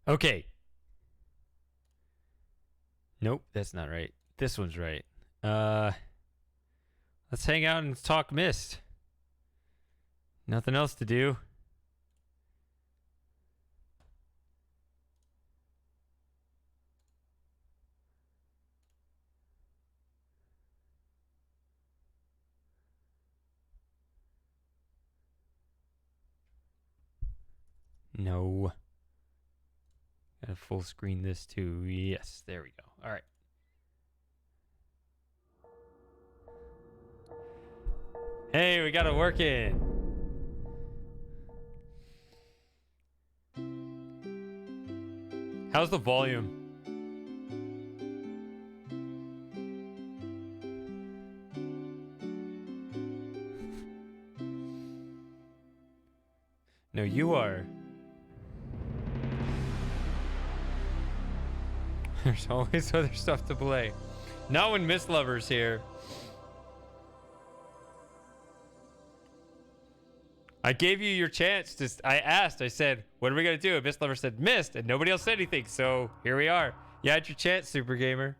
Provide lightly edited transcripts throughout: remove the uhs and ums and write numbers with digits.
Okay. Nope, that's not right. This one's right. Let's hang out and talk Mist. Nothing else to do. No. Gotta full screen this too. Yes, there we go. All right. Hey, we got it working. How's the volume? No, you are. There's always other stuff to play. Not when Mist Lover's here. I gave you your chance to. I asked. I said, "What are we gonna do?" And Mist Lover said, "Mist," and nobody else said anything. So here we are. You had your chance, Super Gamer.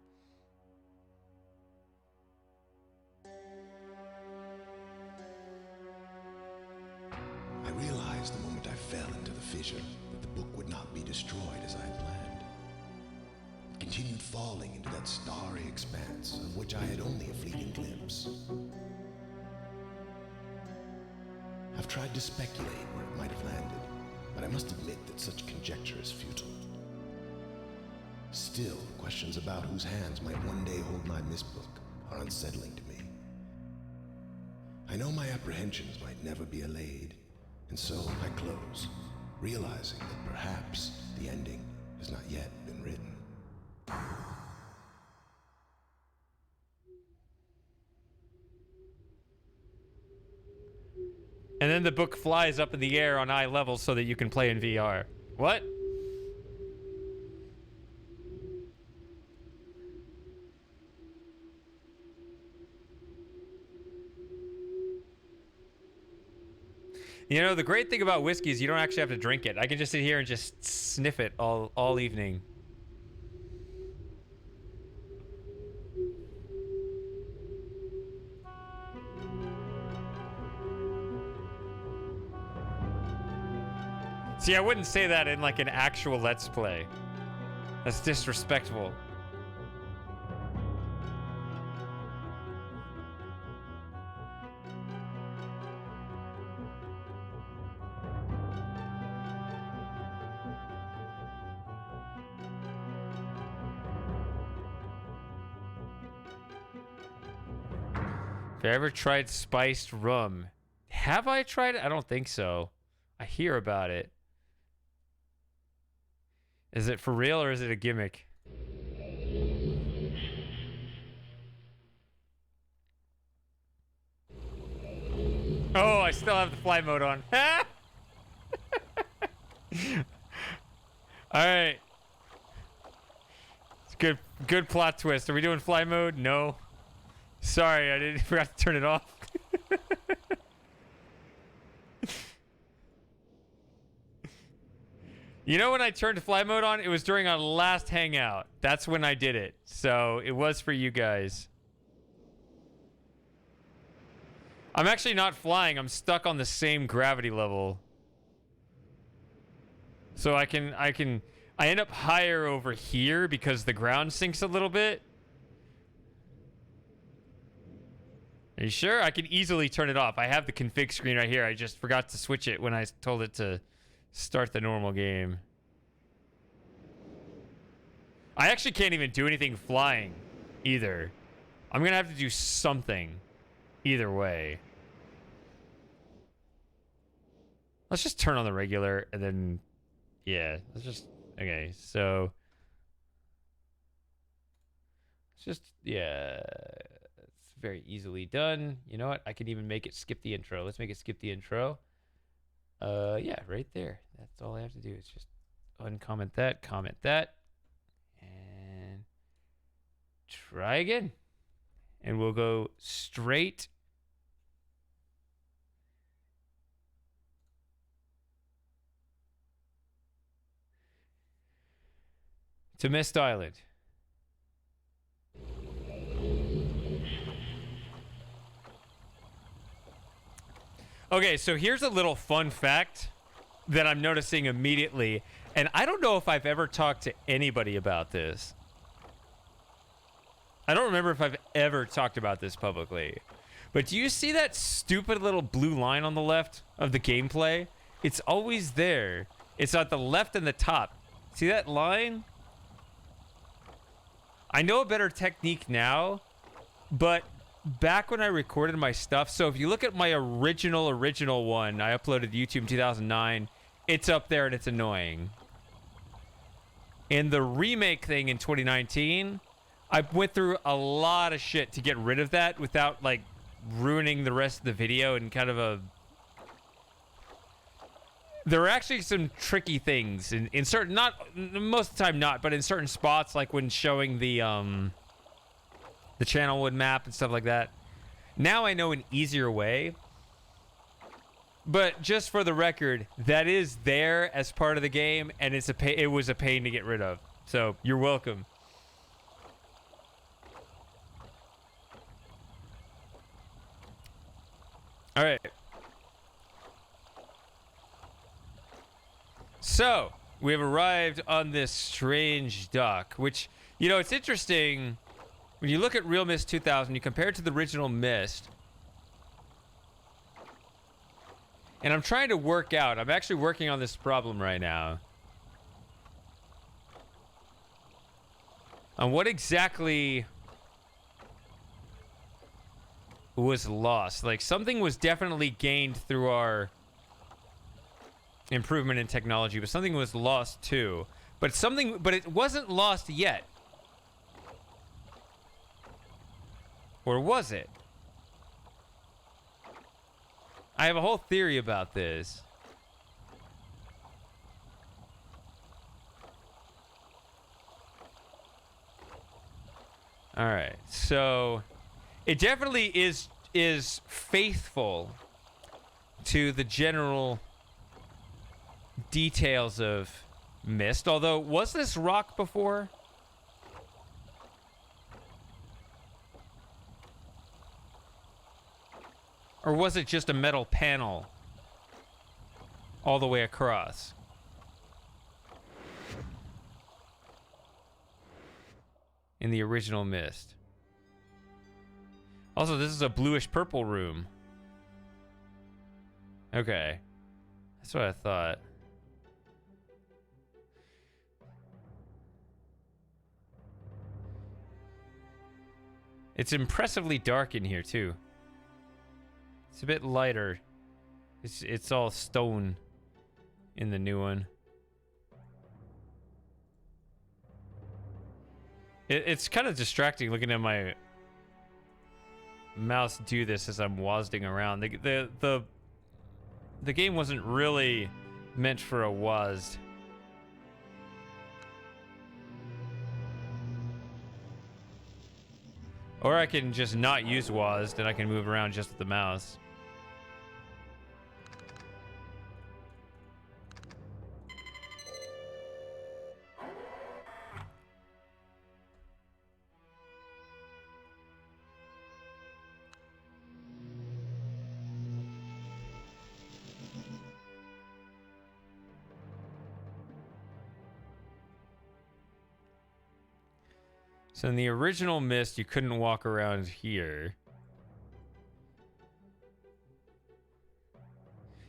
I realized the moment I fell into the fissure that the book would not be destroyed as I had planned. It continued falling into that starry expanse of which I had only a fleeting glimpse. I've tried to speculate where it might have landed, but I must admit that such conjecture is futile. Still, questions about whose hands might one day hold my Myst book are unsettling to me. I know my apprehensions might never be allayed, and so I close, realizing that perhaps the ending has not yet been written. And then the book flies up in the air on eye level so that you can play in VR. What? You know, the great thing about whiskey is you don't actually have to drink it. I can just sit here and just sniff it all evening. See, I wouldn't say that in like an actual Let's Play. That's disrespectful. Have I ever tried spiced rum? Have I tried it? I don't think so. I hear about it. Is it for real or is it a gimmick? Oh, I still have the fly mode on. All right. It's good plot twist. Are we doing fly mode? No. Sorry, I didn't forgot to turn it off. You know when I turned fly mode on? It was during our last hangout. That's when I did it. So it was for you guys. I'm actually not flying. I'm stuck on the same gravity level. So I end up higher over here because the ground sinks a little bit. Are you sure? I can easily turn it off. I have the config screen right here. I just forgot to switch it when I told it to start the normal game. I actually can't even do anything flying either. I'm going to have to do something either way. Let's just turn on the regular and then, yeah, let's just, okay, so. It's just, yeah, it's very easily done. You know what? I can even make it skip the intro. Let's make it skip the intro. Yeah, right there. That's all I have to do is just uncomment that, comment that, and try again. And we'll go straight. To Mist Island. Okay, so here's a little fun fact that I'm noticing immediately, and I don't know if I've ever talked to anybody about this. I don't remember if I've ever talked about this publicly. But do you see that stupid little blue line on the left of the gameplay? It's always there. It's at the left and the top. See that line? I know a better technique now, but back when I recorded my stuff, so if you look at my original one I uploaded to YouTube in 2009, it's up there and it's annoying. In the remake thing in 2019, I went through a lot of shit to get rid of that without like ruining the rest of the video and kind of a... There are actually some tricky things in certain, not most of the time not, but in certain spots, like when showing the Channelwood map and stuff like that. Now I know an easier way. But just for the record, that is there as part of the game, and it was a pain to get rid of. So you're welcome. All right. So we have arrived on this strange dock, which, you know, it's interesting when you look at realMYST 2000, you compare it to the original Myst. And I'm trying to work out. I'm actually working on this problem right now. On what exactly was lost. Like, something was definitely gained through our improvement in technology, but something was lost too. But it wasn't lost yet. Or was it? I have a whole theory about this. All right, so it definitely is faithful to the general details of Myst. Although, was this rock before? Or was it just a metal panel all the way across? In the original Myst. Also, this is a bluish purple room. Okay. That's what I thought. It's impressively dark in here too. It's a bit lighter. It's all stone in the new one. It's kind of distracting looking at my mouse do this as I'm wazding around. The game wasn't really meant for a wazd. Or I can just not use wazd and I can move around just with the mouse. So in the original Myst, you couldn't walk around here.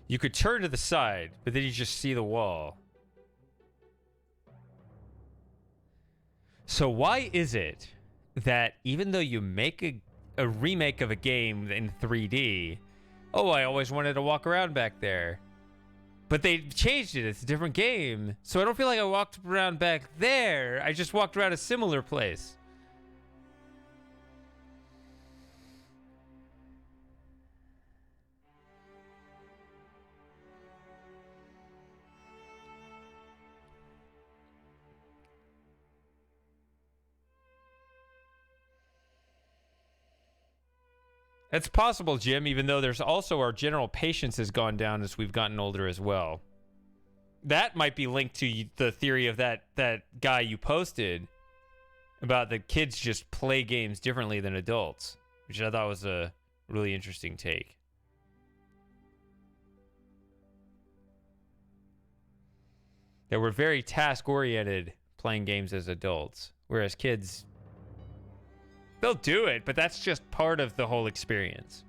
You could turn to the side, but then you just see the wall. So why is it that even though you make a remake of a game in 3D, oh, I always wanted to walk around back there. But they changed it. It's a different game. So I don't feel like I walked around back there. I just walked around a similar place. That's possible, Jim, even though there's also our general patience has gone down as we've gotten older as well. that might be linked to the theory of that guy you posted about the kids just play games differently than adults, which I thought was a really interesting take. That we're very task-oriented playing games as adults, whereas kids, they'll do it, but that's just part of the whole experience.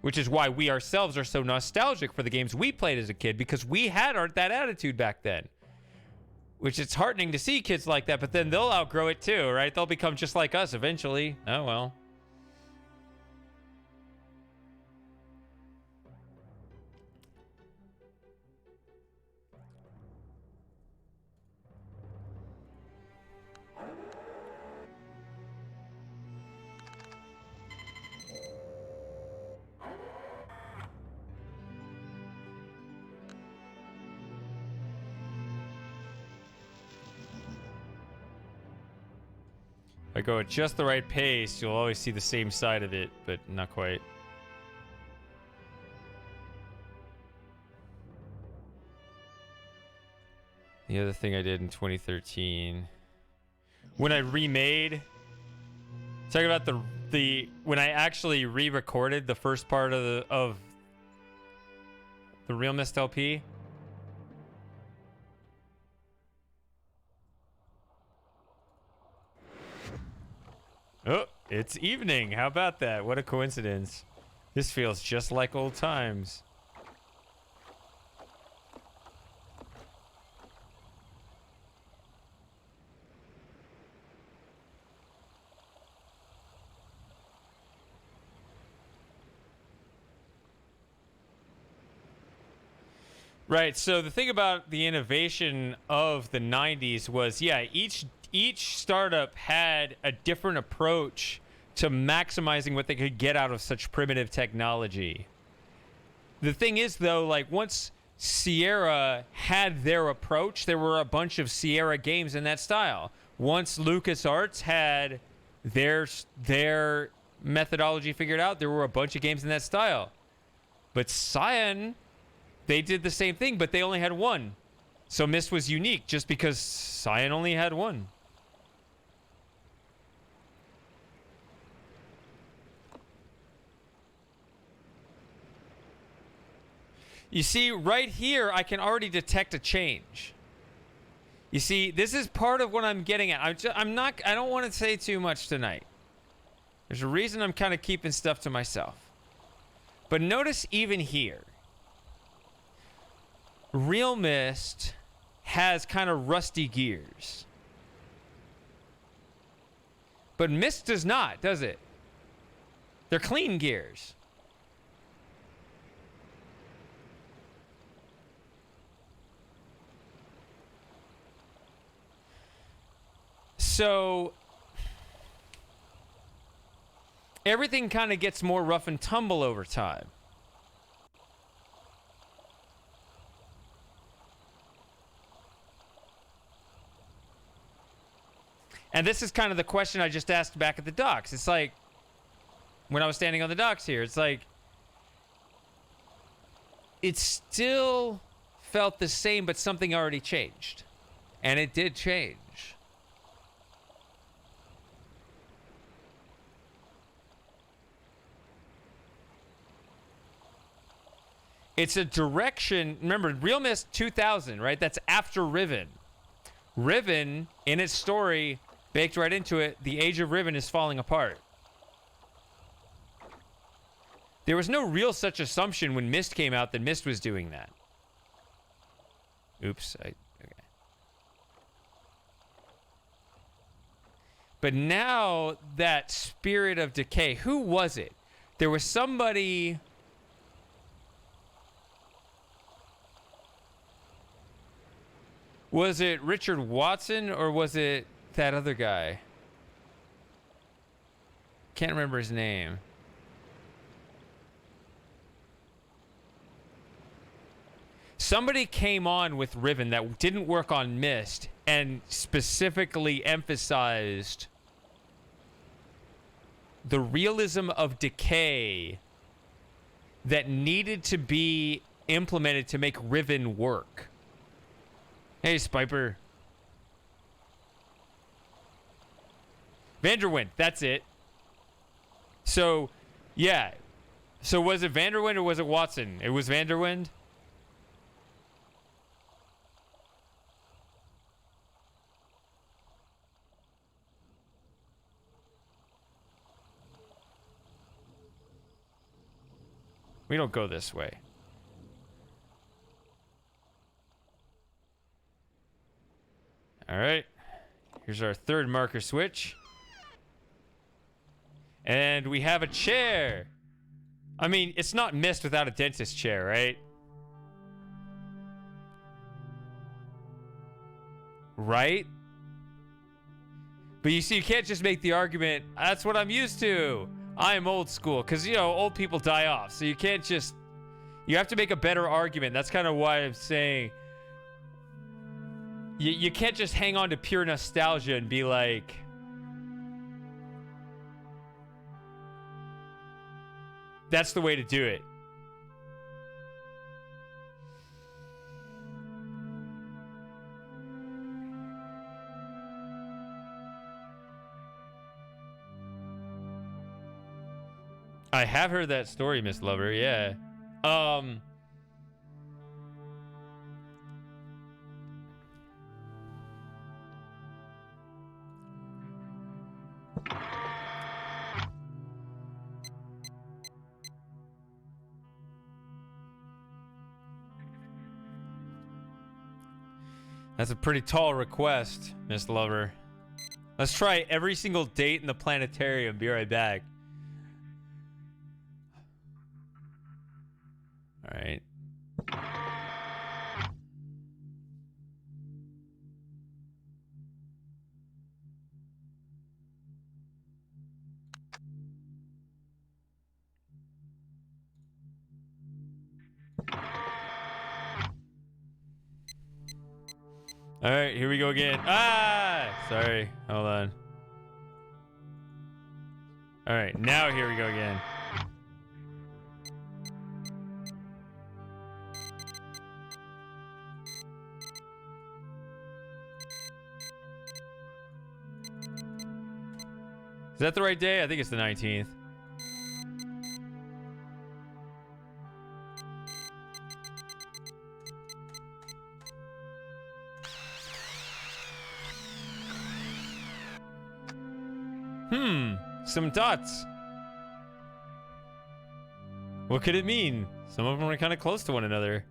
Which is why we ourselves are so nostalgic for the games we played as a kid, because we had that attitude back then. Which it's heartening to see kids like that, but then they'll outgrow it too, right? They'll become just like us eventually. Oh, well. If I go at just the right pace, you'll always see the same side of it, but not quite. The other thing I did in 2013, when I remade, talking about the when I actually re-recorded the first part of the realMYST LP. Oh, it's evening. How about that? What a coincidence. This feels just like old times. Right, so the thing about the innovation of the 90s was, yeah, each startup had a different approach to maximizing what they could get out of such primitive technology. The thing is, though, like, once Sierra had their approach, there were a bunch of Sierra games in that style. Once LucasArts had their methodology figured out, there were a bunch of games in that style. But Cyan, they did the same thing, but they only had one. So Myst was unique just because Cyan only had one. You see, right here, I can already detect a change. You see, this is part of what I'm getting at. I don't want to say too much tonight. There's a reason I'm kind of keeping stuff to myself. But notice even here, realMYST has kind of rusty gears. But Myst does not, does it? They're clean gears. So everything kind of gets more rough and tumble over time. And this is kind of the question I just asked back at the docks. It's like, when I was standing on the docks here, it's like, it still felt the same, but something already changed. And it did change. It's a direction. Remember, realMYST 2000, right? That's after Riven. Riven, in its story, baked right into it, the age of Riven is falling apart. There was no real such assumption when Myst came out that Myst was doing that. Oops. Okay. But now, that spirit of decay, who was it? There was somebody... Was it Richard Watson or was it that other guy? Can't remember his name. Somebody came on with Riven that didn't work on Myst and specifically emphasized the realism of decay that needed to be implemented to make Riven work. Hey, Spiper. Vanderwind, that's it. So, yeah. So was it Vanderwind or was it Watson? It was Vanderwind? We don't go this way. All right. Here's our third marker switch. And we have a chair. I mean, it's not MYST without a dentist chair, right? Right? But you see, you can't just make the argument, that's what I'm used to. I'm old school. Because, you know, old people die off. So you can't just... You have to make a better argument. That's kind of why I'm saying... You can't just hang on to pure nostalgia and be like... That's the way to do it. I have heard that story, Miss Lover, yeah. That's a pretty tall request, Miss Lover. Let's try every single date in the planetarium. Be right back. All right. All right, here we go again. Ah! Sorry. Hold on. All right, now here we go again. Is that the right day? I think it's the 19th. Some dots. What could it mean? Some of them are kind of close to one another.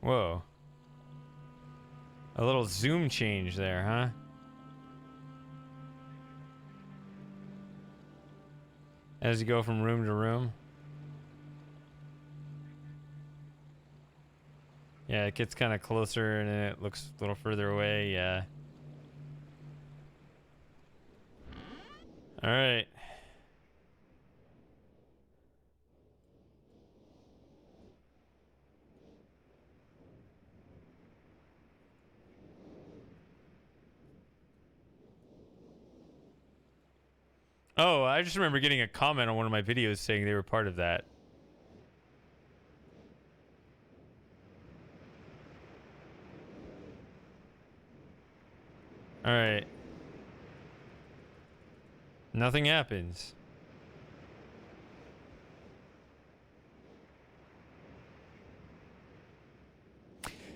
Whoa. A little zoom change there, huh? As you go from room to room. Yeah, it gets kind of closer and then it looks a little further away, yeah. Alright. Oh, I just remember getting a comment on one of my videos saying they were part of that. All right. Nothing happens.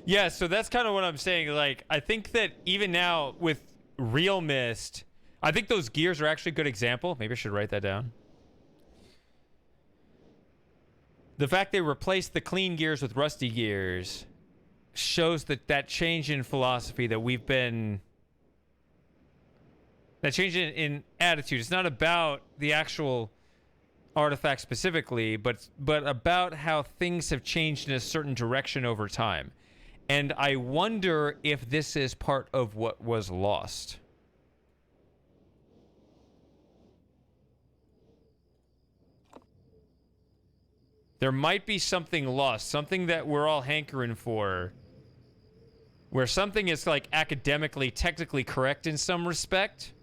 Yeah, so that's kind of what I'm saying. Like, I think that even now with realMYST, I think those gears are actually a good example. Maybe I should write that down. The fact they replaced the clean gears with rusty gears shows that change in philosophy that we've been... That change in attitude. It's not about the actual artifact specifically, but about how things have changed in a certain direction over time. And I wonder if this is part of what was lost. There might be something lost, something that we're all hankering for, where something is like academically, technically correct in some respect.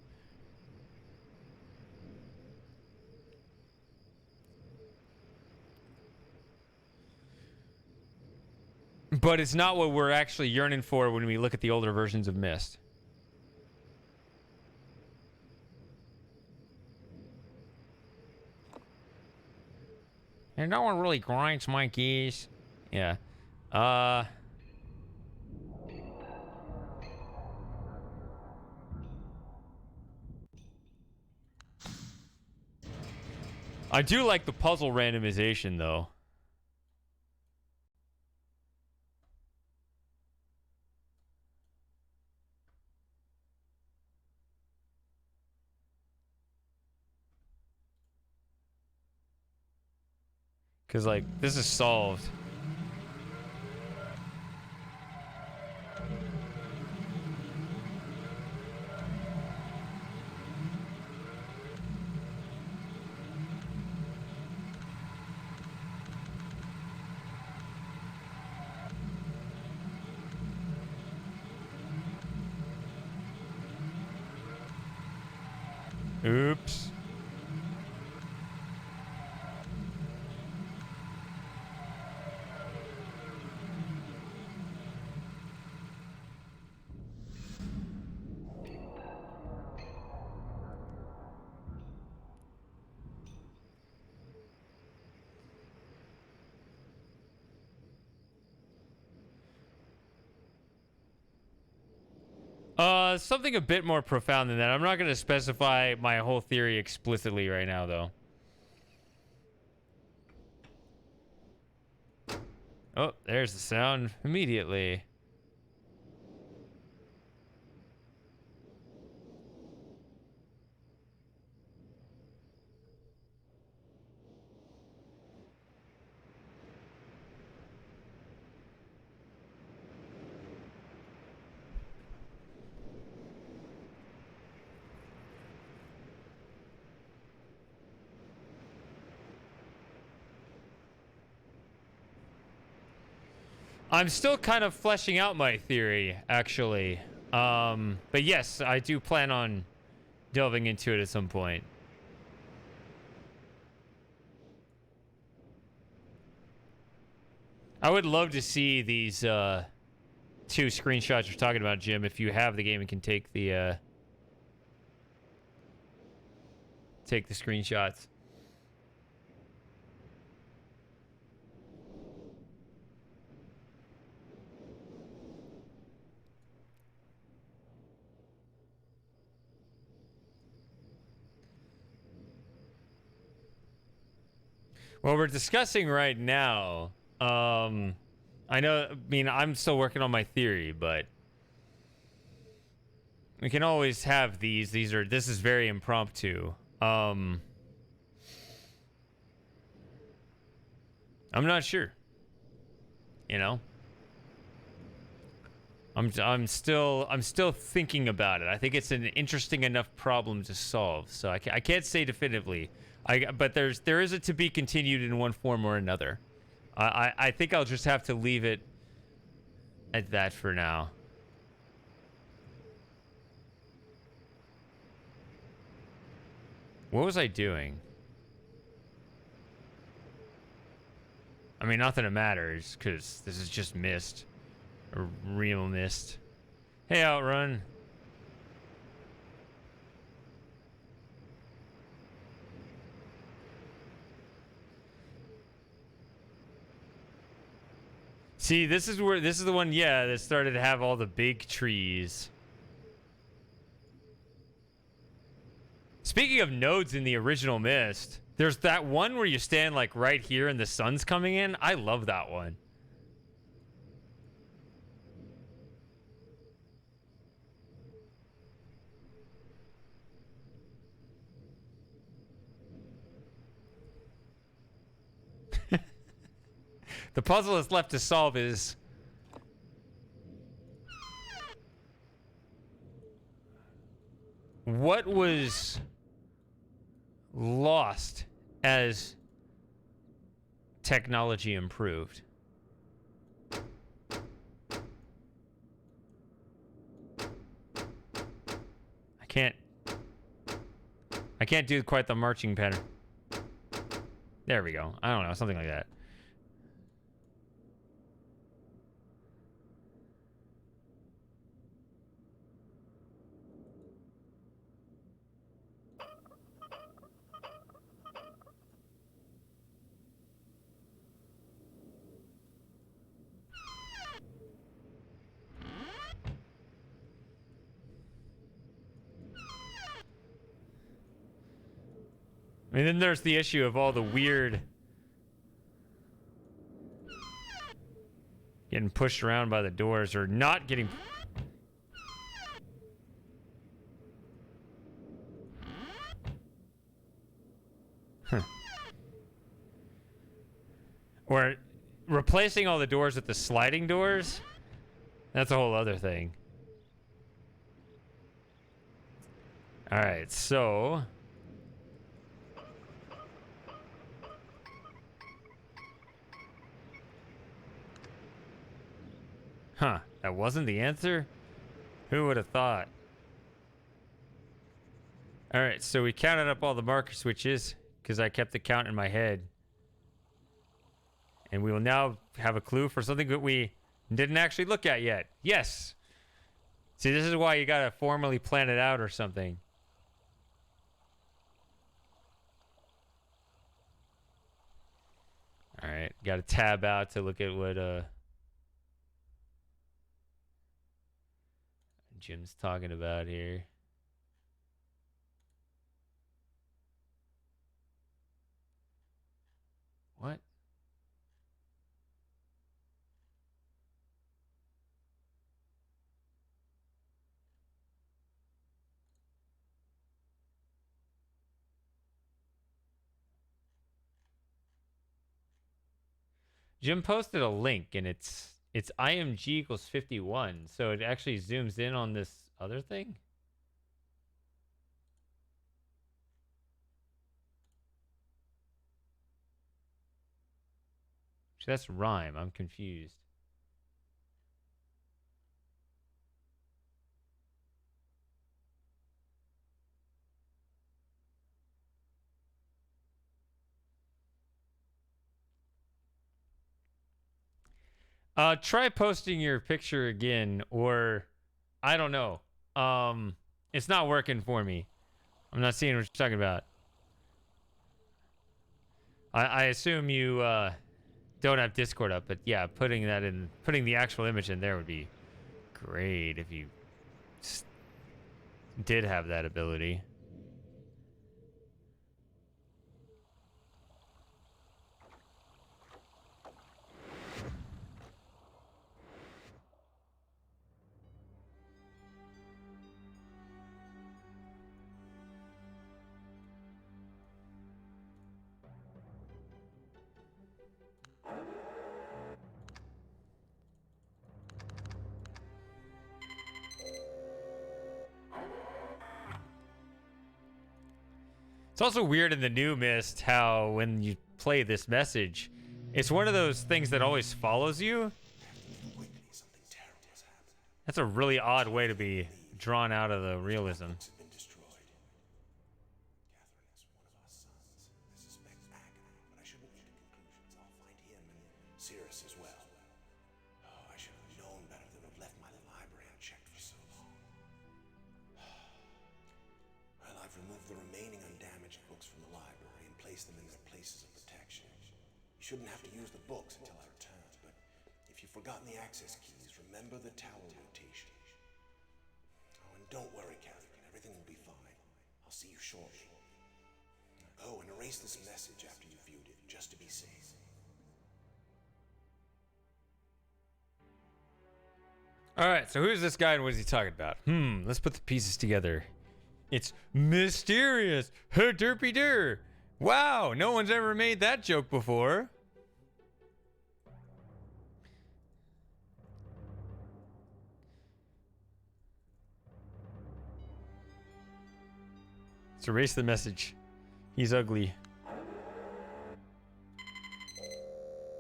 But it's not what we're actually yearning for when we look at the older versions of Myst. And no one really grinds my gears. Yeah. I do like the puzzle randomization, though. Because, like, this is solved. Oops. Something a bit more profound than that. I'm not going to specify my whole theory explicitly right now, though. Oh, there's the sound immediately. I'm still kind of fleshing out my theory, actually. But yes, I do plan on delving into it at some point. I would love to see these two screenshots you're talking about, Jim, if you have the game and can take the screenshots. What we're discussing right now, I know, I mean, I'm still working on my theory, but we can always have these. This is very impromptu. I'm not sure. You know? I'm still thinking about it. I think it's an interesting enough problem to solve. So I can't say definitively. But there is a to be continued in one form or another. I think I'll just have to leave it at that for now. What was I doing? I mean, nothing that matters because this is just Myst. Or realMYST. Hey, Outrun. See, this is the one, yeah, that started to have all the big trees. Speaking of nodes in the original Myst, there's that one where you stand like right here and the sun's coming in. I love that one. The puzzle that's left to solve is what was lost as technology improved. I can't do quite the marching pattern. There we go. I don't know, something like that. I mean, then there's the issue of all the weird getting pushed around by the doors or not getting. Huh. Or replacing all the doors with the sliding doors. That's a whole other thing. All right, so. Huh, that wasn't the answer? Who would have thought? All right, so we counted up all the marker switches because I kept the count in my head. And we will now have a clue for something that we didn't actually look at yet. Yes. See, this is why you got to formally plan it out or something. All right, got to tab out to look at what Jim's talking about here. What? Jim posted a link and it's IMG equals 51, so it actually zooms in on this other thing. That's rhyme. I'm confused. Try posting your picture again, or I don't know. It's not working for me. I'm not seeing what you're talking about. I assume you don't have Discord up, but yeah, putting the actual image in there would be great if you did have that ability. It's also weird in the new Myst how when you play this message, it's one of those things that always follows you. That's a really odd way to be drawn out of the realism. Shouldn't have to use the books until I return, but if you've forgotten the access keys, remember the tower rotation. Oh, and don't worry, Catherine. Everything will be fine. I'll see you shortly. Oh, and erase this message after you've viewed it, just to be safe. All right, so who's this guy and what is he talking about? Let's put the pieces together. It's mysterious. Her derpy der. Wow, no one's ever made that joke before. Let's erase the message. He's ugly.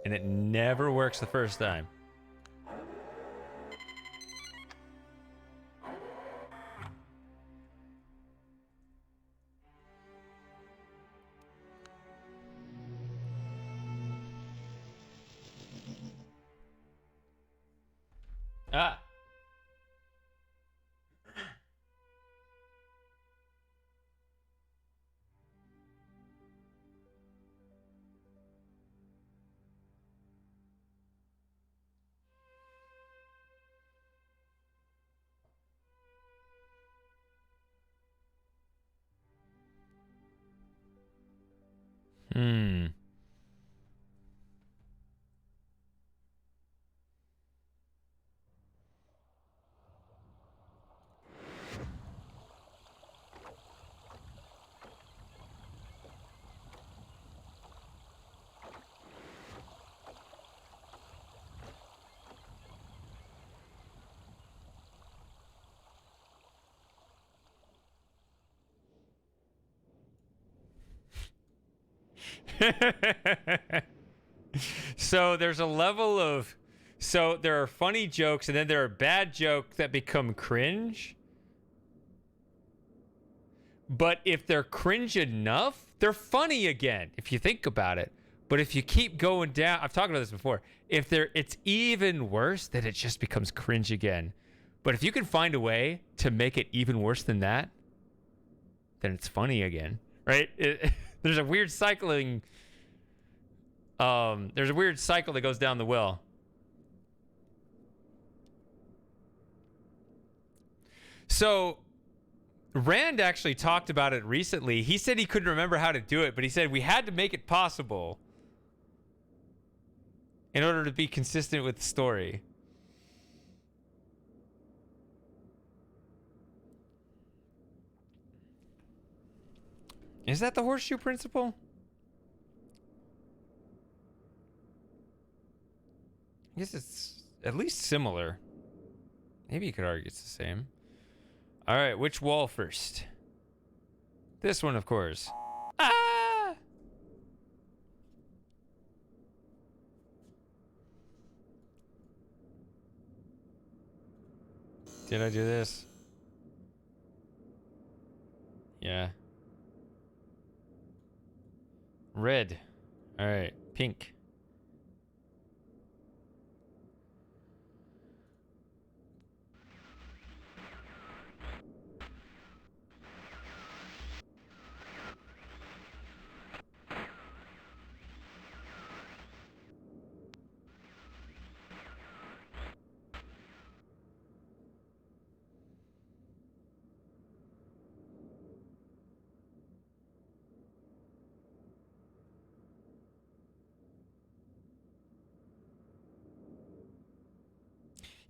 and it never works the first time. Ah. Hmm. So there's a level of, so there are funny jokes and then there are bad jokes that become cringe. But if they're cringe enough, they're funny again, if you think about it. But if you keep going down, I've talked about this before. If it's even worse, then it just becomes cringe again. But if you can find a way to make it even worse than that, then it's funny again, right? There's a weird cycling. There's a weird cycle that goes down the well. So Rand actually talked about it recently. He said he couldn't remember how to do it, but he said we had to make it possible in order to be consistent with the story. Is that the horseshoe principle? I guess it's at least similar. Maybe you could argue it's the same. All right, which wall first? This one, of course. Ah! Did I do this? Yeah. Red. All right, pink.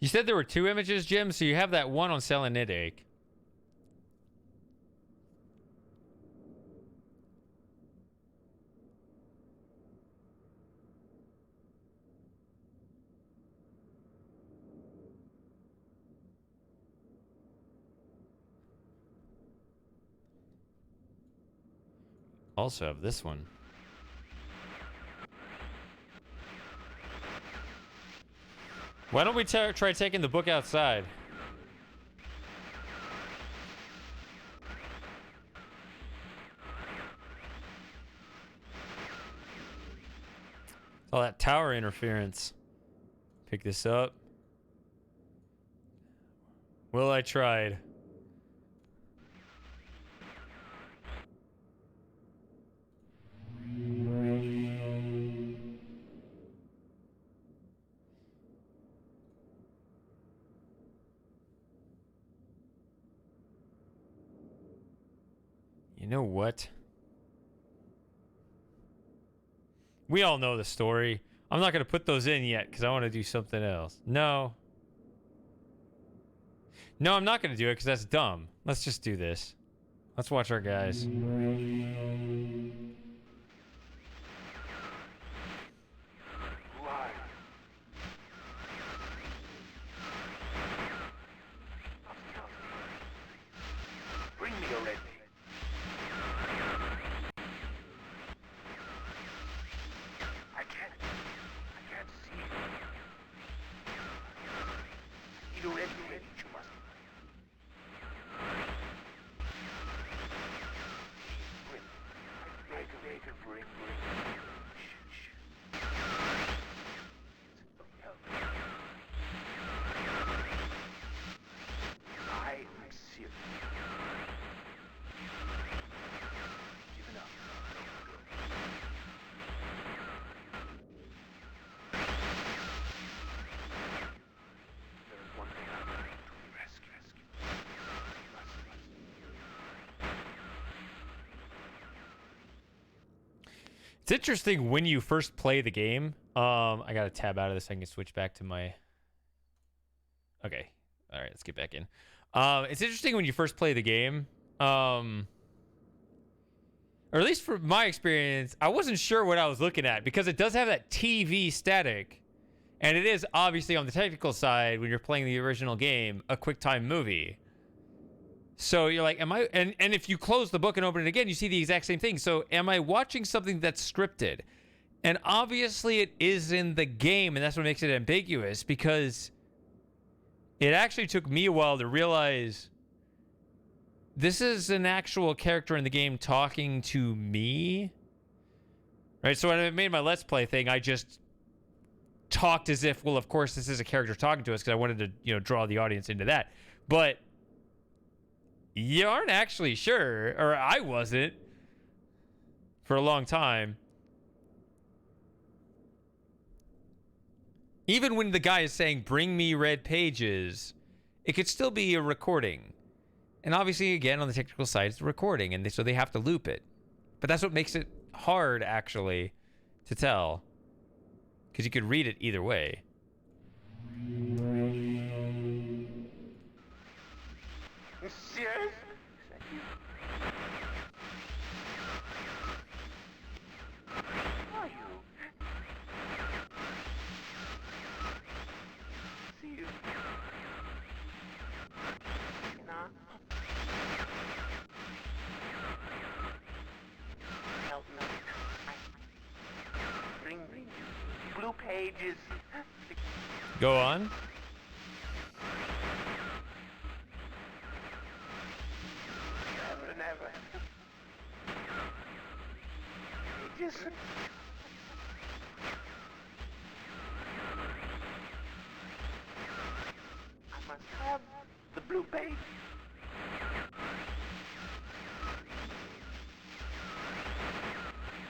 You said there were two images, Jim, so you have that one on Selenidic. Also have this one. Why don't we try taking the book outside? All that tower interference. Pick this up. Well, I tried. You know what? We all know the story. I'm not going to put those in yet because I want to do something else. No. No, I'm not going to do it because that's dumb. Let's just do this. Let's watch our guys. Bring me a red. I can't. It's interesting when you first play the game. I gotta tab out of this so I can switch back to my. Okay, all right, let's get back in. It's interesting when you first play the game. Or at least from my experience, I wasn't sure what I was looking at because it does have that TV static. And it is obviously on the technical side when you're playing the original game, a QuickTime movie. So you're like, am I, and if you close the book and open it again, you see the exact same thing. So am I watching something that's scripted? And obviously it is in the game, and that's what makes it ambiguous because it actually took me a while to realize this is an actual character in the game talking to me. Right? So when I made my Let's Play thing, I just talked as if, well, of course, this is a character talking to us because I wanted to, you know, draw the audience into that. But you aren't actually sure, or I wasn't for a long time. Even when the guy is saying, bring me red pages, it could still be a recording. And obviously, again, on the technical side, it's a recording, and so they have to loop it. But that's what makes it hard, actually, to tell. Because you could read it either way. Monsieur? Is that you? Who are you? See you. Nah. Help me. Bring blue pages. Go on. Never, never. Pages. I must have the blue page.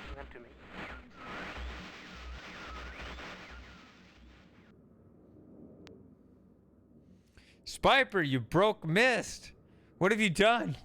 Bring them to me. Spiper, you broke Myst. What have you done?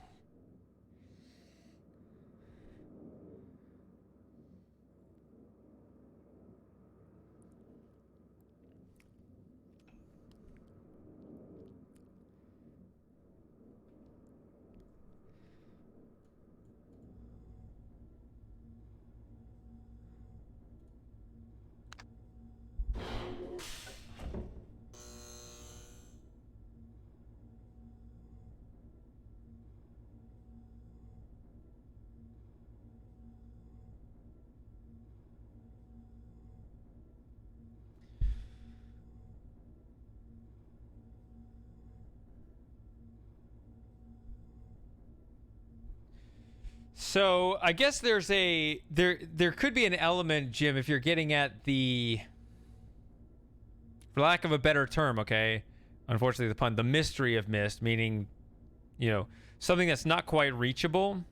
So I guess there's a there could be an element, Jim, if you're getting at the, for lack of a better term, okay, unfortunately the pun, the mystery of Myst, meaning, you know, something that's not quite reachable.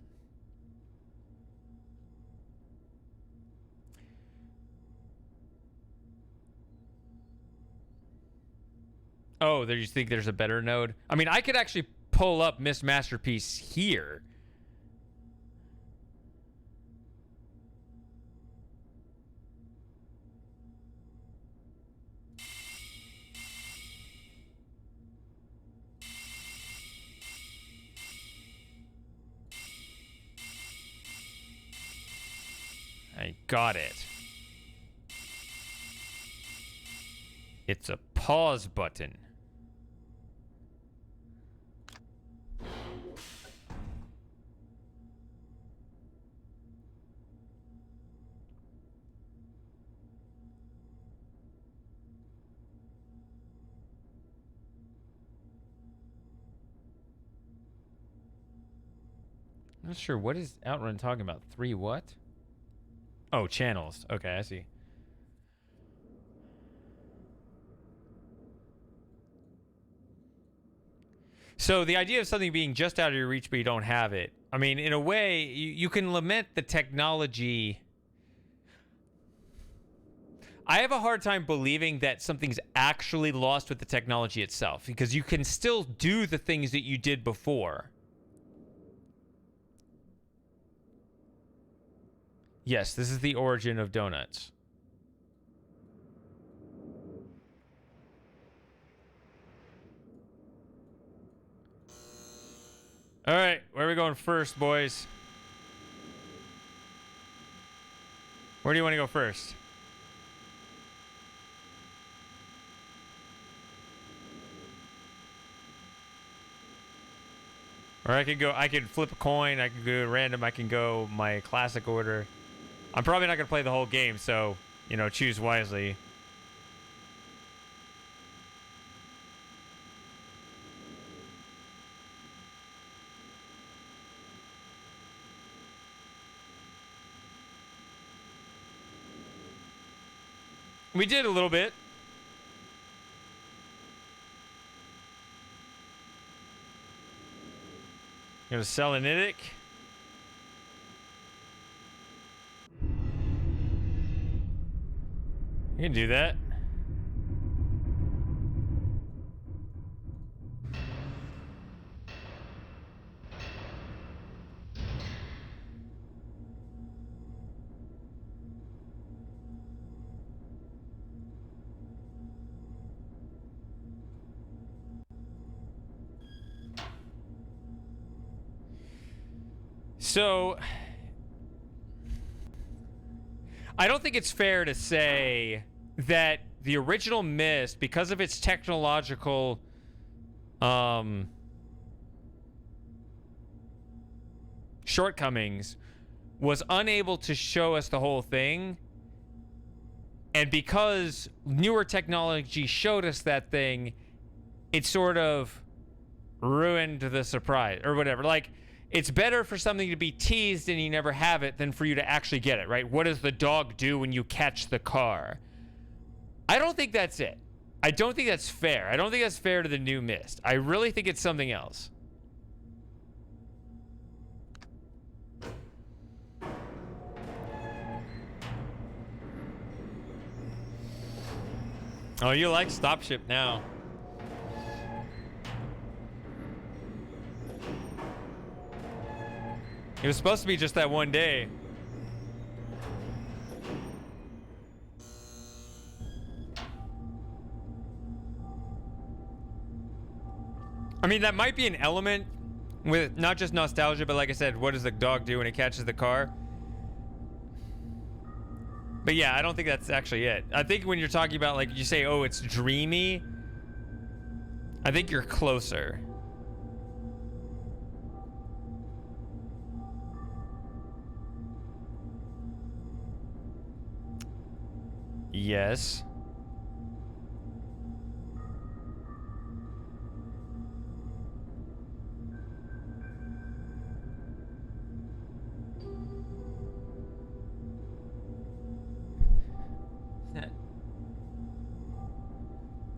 Oh, there you think there's a better node? I mean, I could actually pull up Myst Masterpiece here. I got it. It's a pause button. I'm not sure. What is Outrun talking about? 3 what? Oh, channels. Okay, I see. So the idea of something being just out of your reach but you don't have it. I mean, in a way, you can lament the technology. I have a hard time believing that something's actually lost with the technology itself because you can still do the things that you did before. Yes, this is the origin of donuts. All right, where are we going first, boys? Where do you want to go first? Or I could flip a coin, I could go random, I can go my classic order. I'm probably not going to play the whole game, so, you know, choose wisely. We did a little bit. Gonna sell an Idic. You can do that. So, I don't think it's fair to say that the original Myst, because of its technological shortcomings, was unable to show us the whole thing. And because newer technology showed us that thing, it sort of ruined the surprise or whatever. Like, it's better for something to be teased and you never have it than for you to actually get it, right? What does the dog do when you catch the car? I don't think that's it. I don't think that's fair. I don't think that's fair to the new Myst. I really think it's something else. Oh, you like Stop Ship now. It was supposed to be just that one day. I mean, that might be an element with not just nostalgia, but like I said, what does the dog do when it catches the car? But yeah, I don't think that's actually it. I think when you're talking about, like, you say, oh, it's dreamy, I think you're closer. Yes.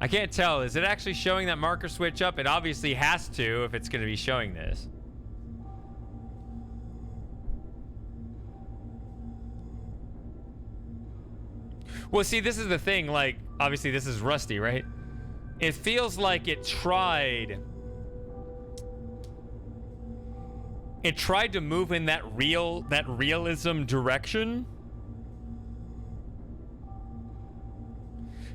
I can't tell. Is it actually showing that marker switch up? It obviously has to if it's going to be showing this. Well, see, this is the thing. Like, obviously, this is rusty, right? It feels like it tried to move in that realism direction.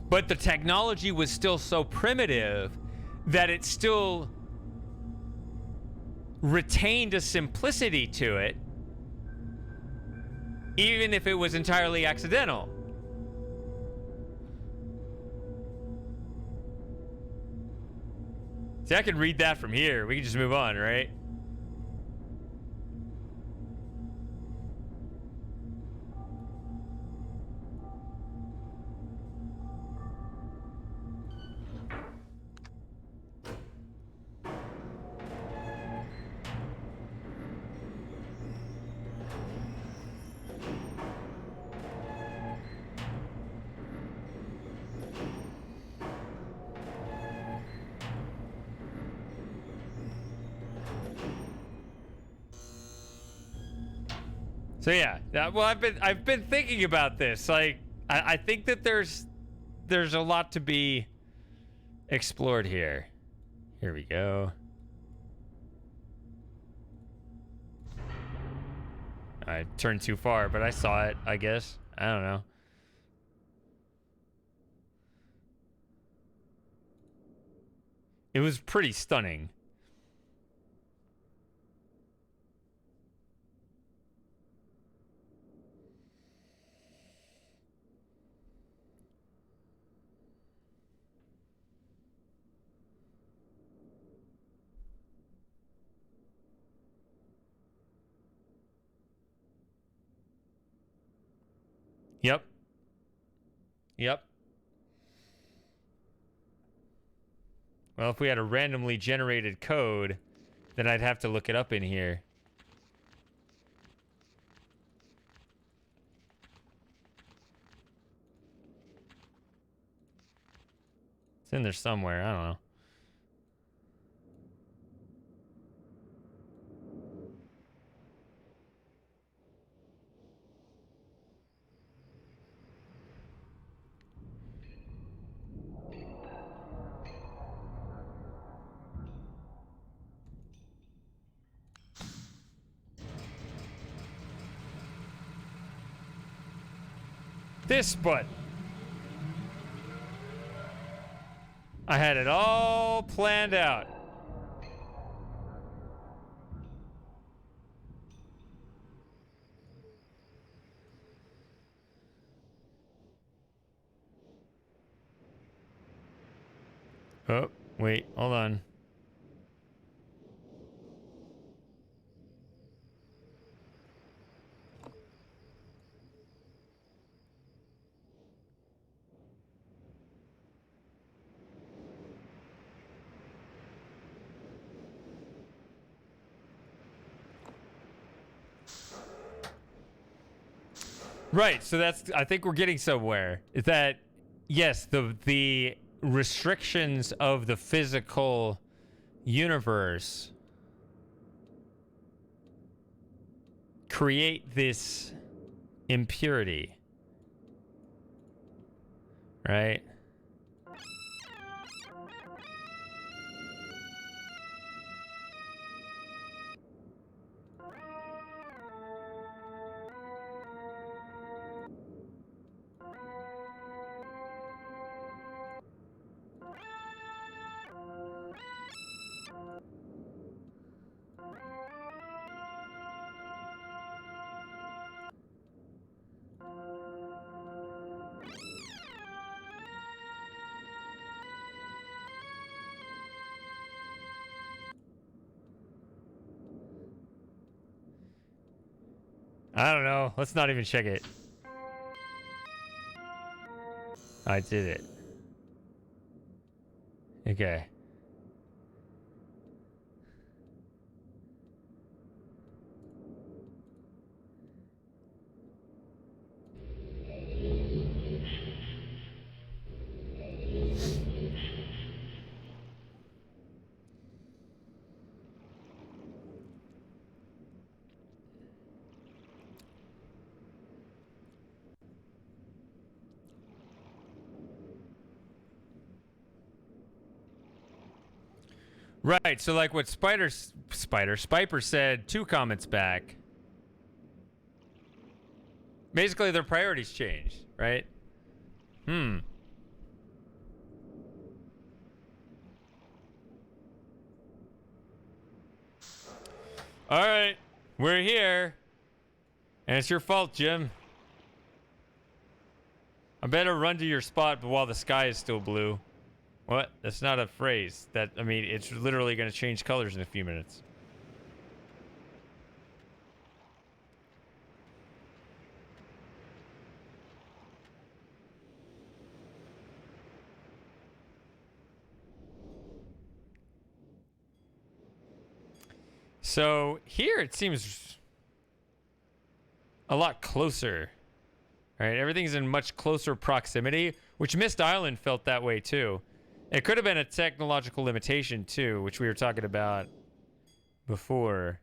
But the technology was still so primitive that it still retained a simplicity to it, even if it was entirely accidental. See, I can read that from here. We can just move on, right? So yeah, well, I've been thinking about this. Like, I think that there's a lot to be explored here. Here we go. I turned too far, but I saw it, I guess. I don't know. It was pretty stunning. Yep. Yep. Well, if we had a randomly generated code, then I'd have to look it up in here. It's in there somewhere. I don't know. This button. I had it all planned out. Oh, wait, hold on. Right, so that's I think we're getting somewhere. Is that yes, the restrictions of the physical universe create this impurity. Right? I don't know. Let's not even check it. I did it. Okay. Right, so like what Spiper said 2 comments back. Basically their priorities changed, right? Hmm. All right, we're here. And it's your fault, Jim. I better run to your spot while the sky is still blue. What? That's not a phrase. I mean, it's literally going to change colors in a few minutes. So here it seems a lot closer. Right? Everything's in much closer proximity, which Mist Island felt that way too. It could have been a technological limitation too, which we were talking about before.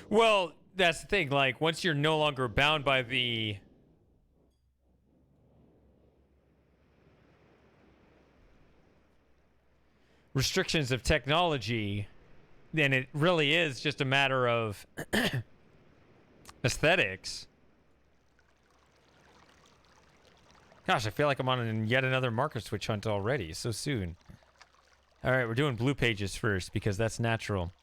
Well, that's the thing. Like, once you're no longer bound by the restrictions of technology, then it really is just a matter of aesthetics. Gosh, I feel like I'm on yet another marker switch hunt already. So soon. All right, we're doing blue pages first because that's natural.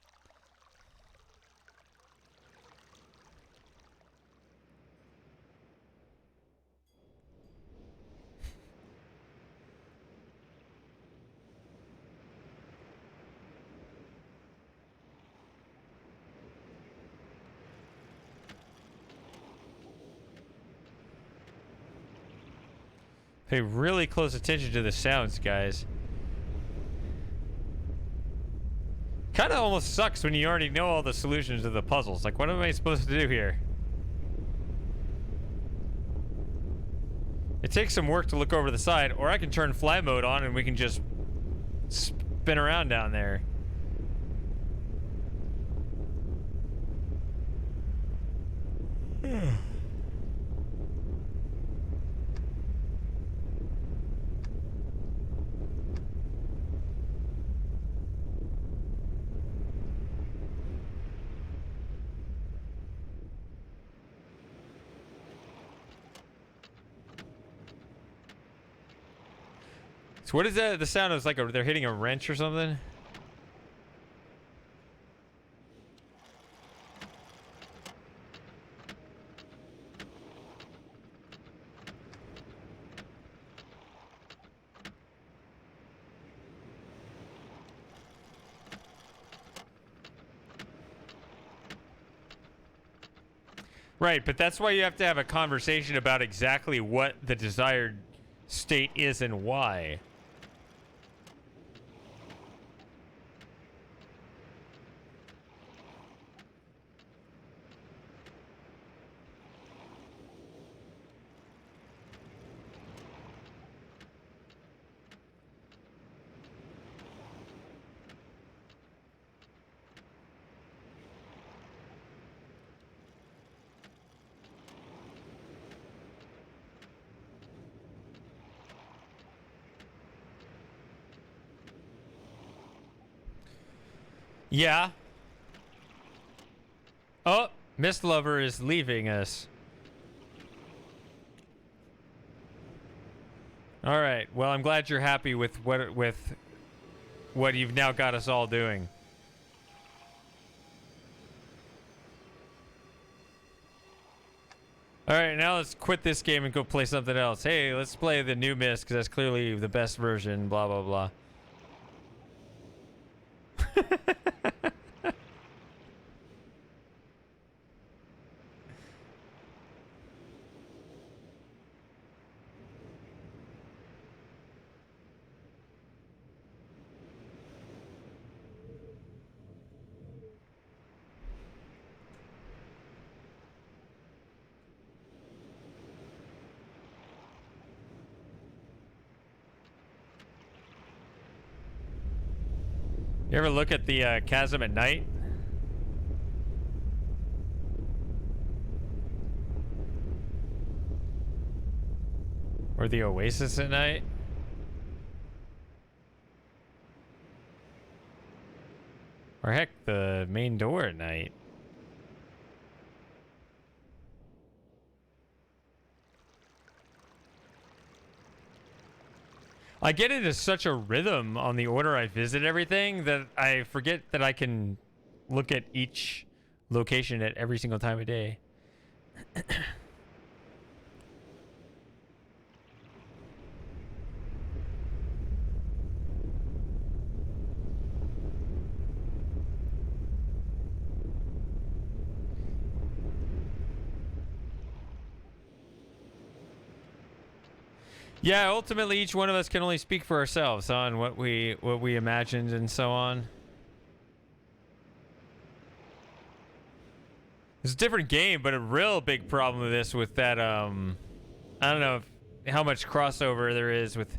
Pay really close attention to the sounds, guys. Kind of almost sucks when you already know all the solutions to the puzzles. Like, what am I supposed to do here? It takes some work to look over the side, or I can turn fly mode on and we can just spin around down there. So what is that? The sound is like they're hitting a wrench or something? Right, but that's why you have to have a conversation about exactly what the desired state is and why. Yeah. Oh, Mist Lover is leaving us. All right. Well, I'm glad you're happy with what you've now got us all doing. All right, now let's quit this game and go play something else. Hey, let's play the new Myst because that's clearly the best version. Blah blah blah. You ever look at the chasm at night? Or the oasis at night? Or heck, the main door at night? I get into such a rhythm on the order I visit everything that I forget that I can look at each location at every single time of day. Yeah, ultimately each one of us can only speak for ourselves on what we imagined and so on. It's a different game, but a real big problem with this with that I don't know how much crossover there is with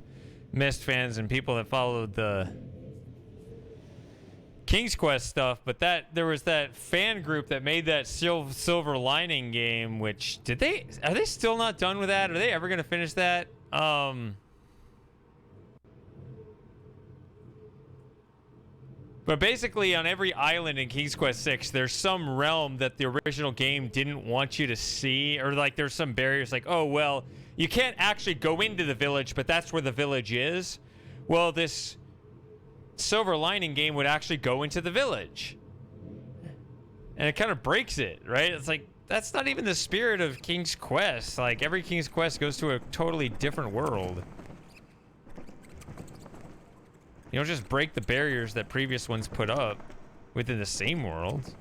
Myst fans and people that followed the King's Quest stuff, but there was that fan group that made that Silver Lining game, which are they still not done with that? Are they ever going to finish that? But basically, on every island in King's Quest 6, there's some realm that the original game didn't want you to see, or like there's some barriers like, oh, well, you can't actually go into the village, but that's where the village is. Well, this Silver Lining game would actually go into the village. And it kind of breaks it, right? It's like, that's not even the spirit of King's Quest. Like, every King's Quest goes to a totally different world. You don't just break the barriers that previous ones put up within the same world.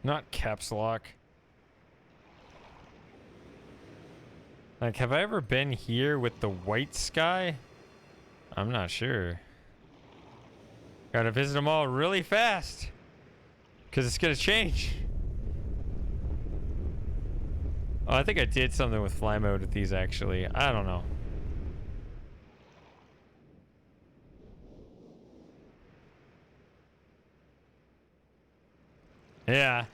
Not caps lock. Like, have I ever been here with the white sky? I'm not sure. Gotta visit them all really fast. Because it's gonna change. Oh, I think I did something with fly mode with these, actually. I don't know. Yeah.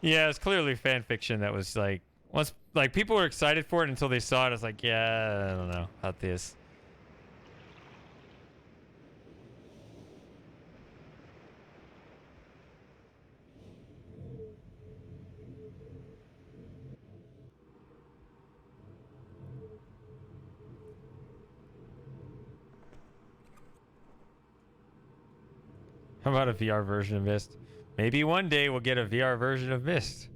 Yeah, it's clearly fan fiction that was like, once, like, people were excited for it until they saw it. I was like, yeah, I don't know about this. How about a VR version of Myst? Maybe one day we'll get a VR version of Myst.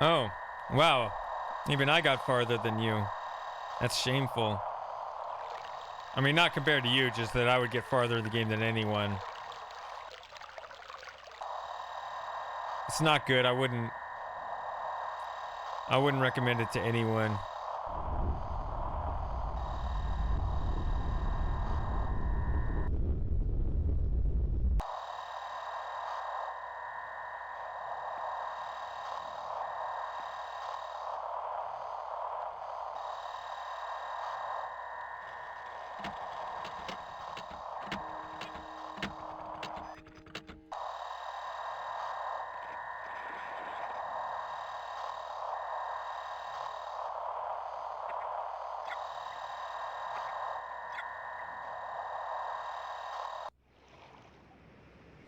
Oh, wow. Even I got farther than you. That's shameful. I mean, not compared to you, just that I would get farther in the game than anyone. It's not good. I wouldn't recommend it to anyone.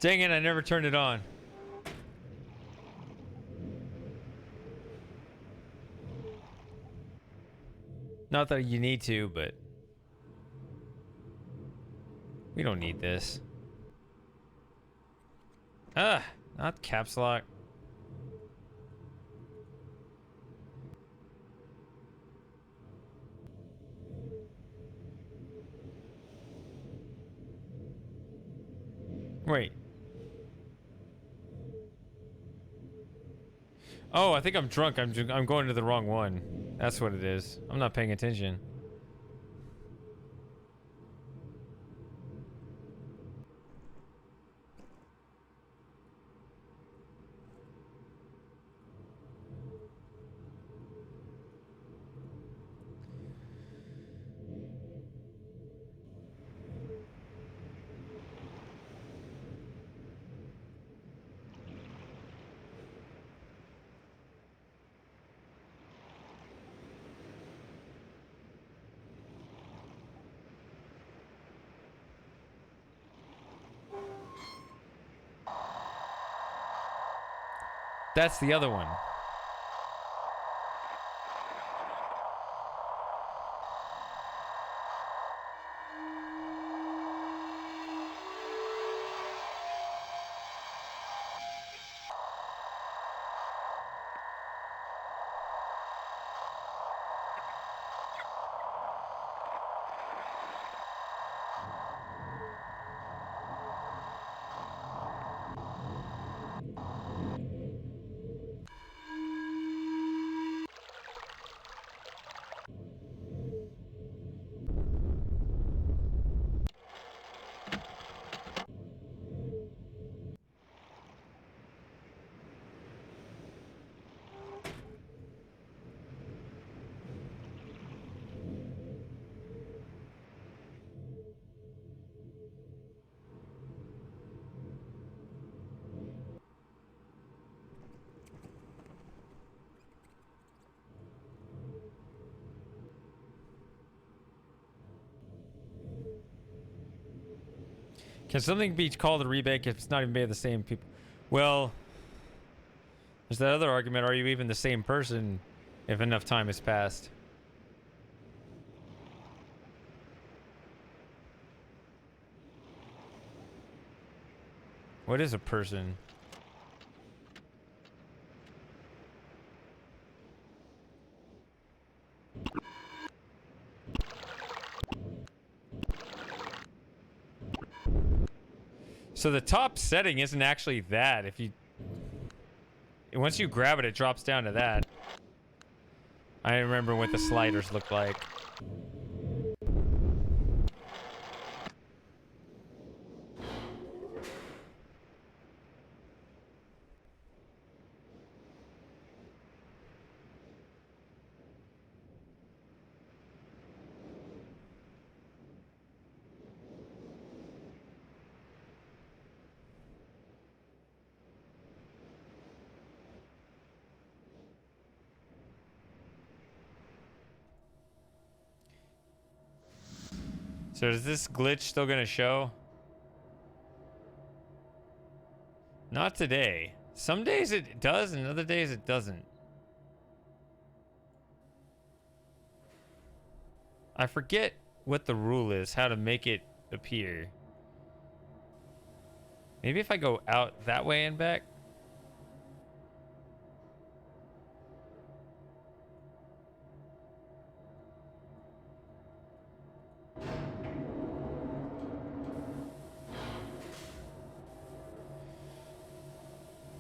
Dang it, I never turned it on. Not that you need to, but we don't need this. Ah, not caps lock. Wait. Oh, I think I'm drunk. I'm going to the wrong one. That's what it is. I'm not paying attention. That's the other one. Can something be called a remake if it's not even made of the same people? Well, there's that other argument. Are you even the same person if enough time has passed? What is a person? So the top setting isn't actually that. If you... Once you grab it, it drops down to that. I remember what the sliders look like. So is this glitch still gonna show? Not today. Some days it does, and other days it doesn't. I forget what the rule is, how to make it appear. Maybe if I go out that way and back?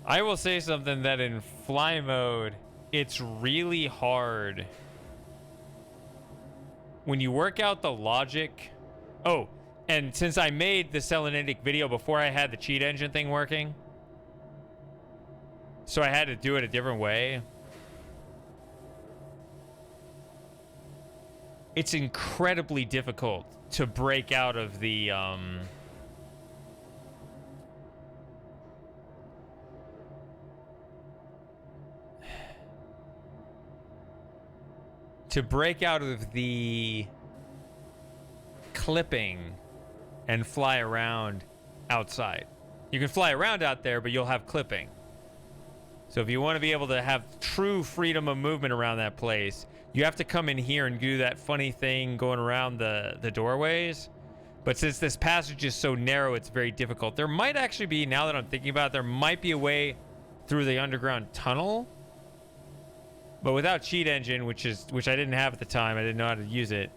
I will say something that in fly mode, it's really hard. When you work out the logic... Oh, and since I made the Selenitic video before I had the cheat engine thing working, so I had to do it a different way. It's incredibly difficult to break out of the... to break out of the clipping and fly around outside. You can fly around out there, but you'll have clipping. So if you want to be able to have true freedom of movement around that place, you have to come in here and do that funny thing going around the doorways. But since this passage is so narrow, it's very difficult. There might actually be, now that I'm thinking about it, there might be a way through the underground tunnel. But without cheat engine, which I didn't have at the time, I didn't know how to use it.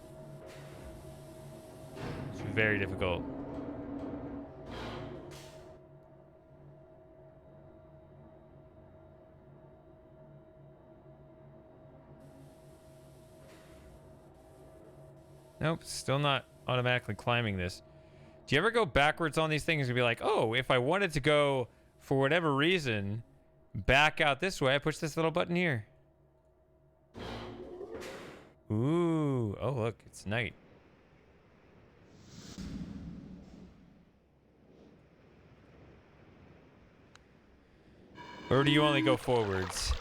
It's very difficult. Nope, still not automatically climbing this. Do you ever go backwards on these things and be like, oh, if I wanted to go, for whatever reason, back out this way, I push this little button here. Ooh, oh look, it's night. Or do you only go forwards?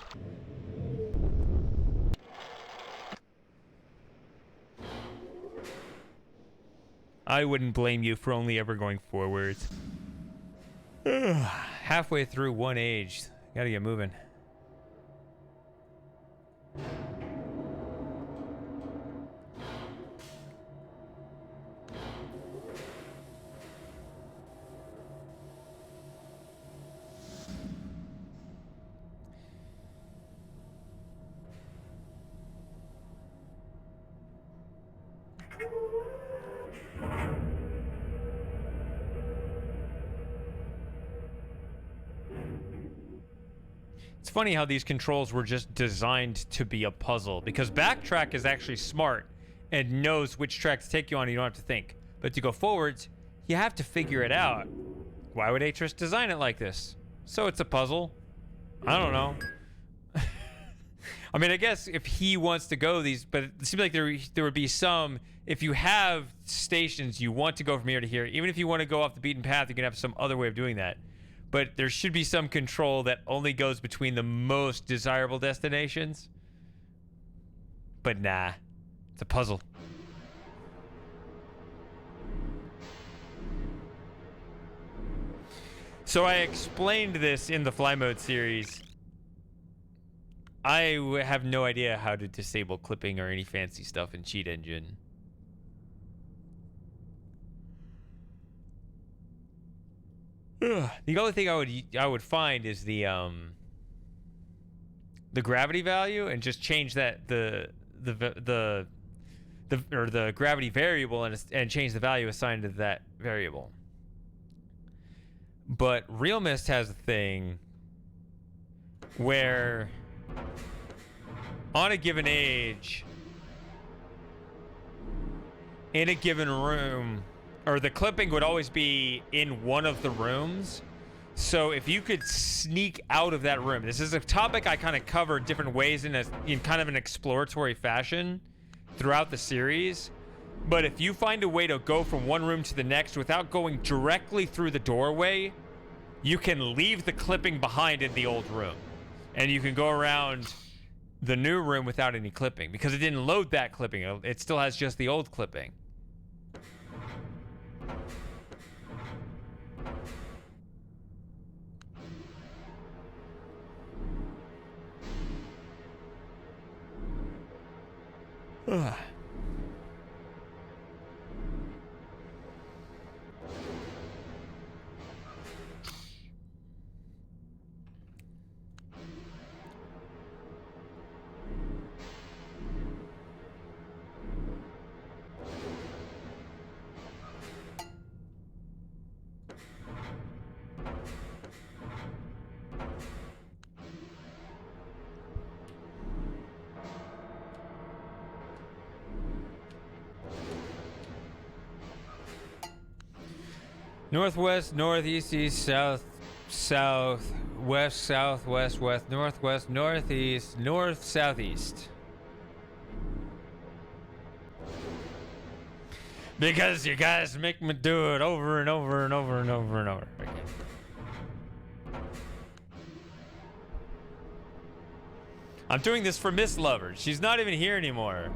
I wouldn't blame you for only ever going forwards. Halfway through one age. Gotta get moving. It's funny how these controls were just designed to be a puzzle, because backtrack is actually smart and knows which track to take you on. You don't have to think. But to go forwards, you have to figure it out. Why would Atris design it like this? So it's a puzzle. I don't know. I mean, I guess if he wants to go these, but it seems like there would be some, if you have stations you want to go from here to here, even if you want to go off the beaten path, you can have some other way of doing that. But there should be some control that only goes between the most desirable destinations. But nah, it's a puzzle. So I explained this in the Fly Mode series. I have no idea how to disable clipping or any fancy stuff in Cheat Engine. The only thing I would find is the gravity value, and just change that the gravity variable and change the value assigned to that variable. But realMYST has a thing where on a given age in a given room, or the clipping would always be in one of the rooms. So if you could sneak out of that room, this is a topic I kind of covered different ways in kind of an exploratory fashion throughout the series. But if you find a way to go from one room to the next without going directly through the doorway, you can leave the clipping behind in the old room. And you can go around the new room without any clipping, because it didn't load that clipping. It still has just the old clipping. Ugh. Northwest, northeast, east, south, south, west, southwest, west, northwest, northeast, north, southeast. Because you guys make me do it over and over and over and over and over again. I'm doing this for Miss Lover. She's not even here anymore.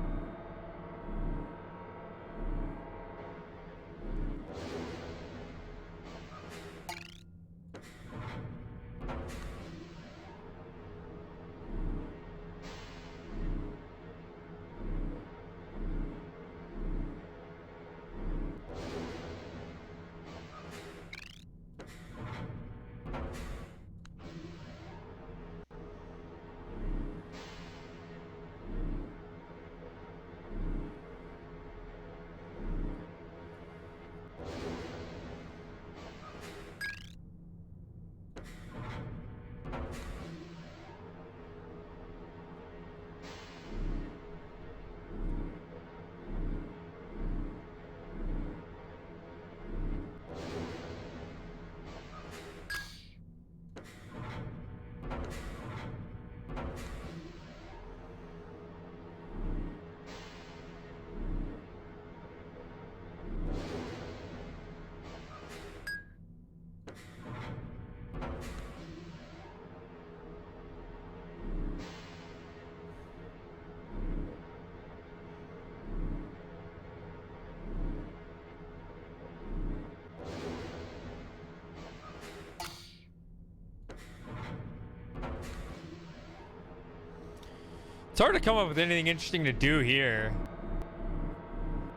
It's hard to come up with anything interesting to do here.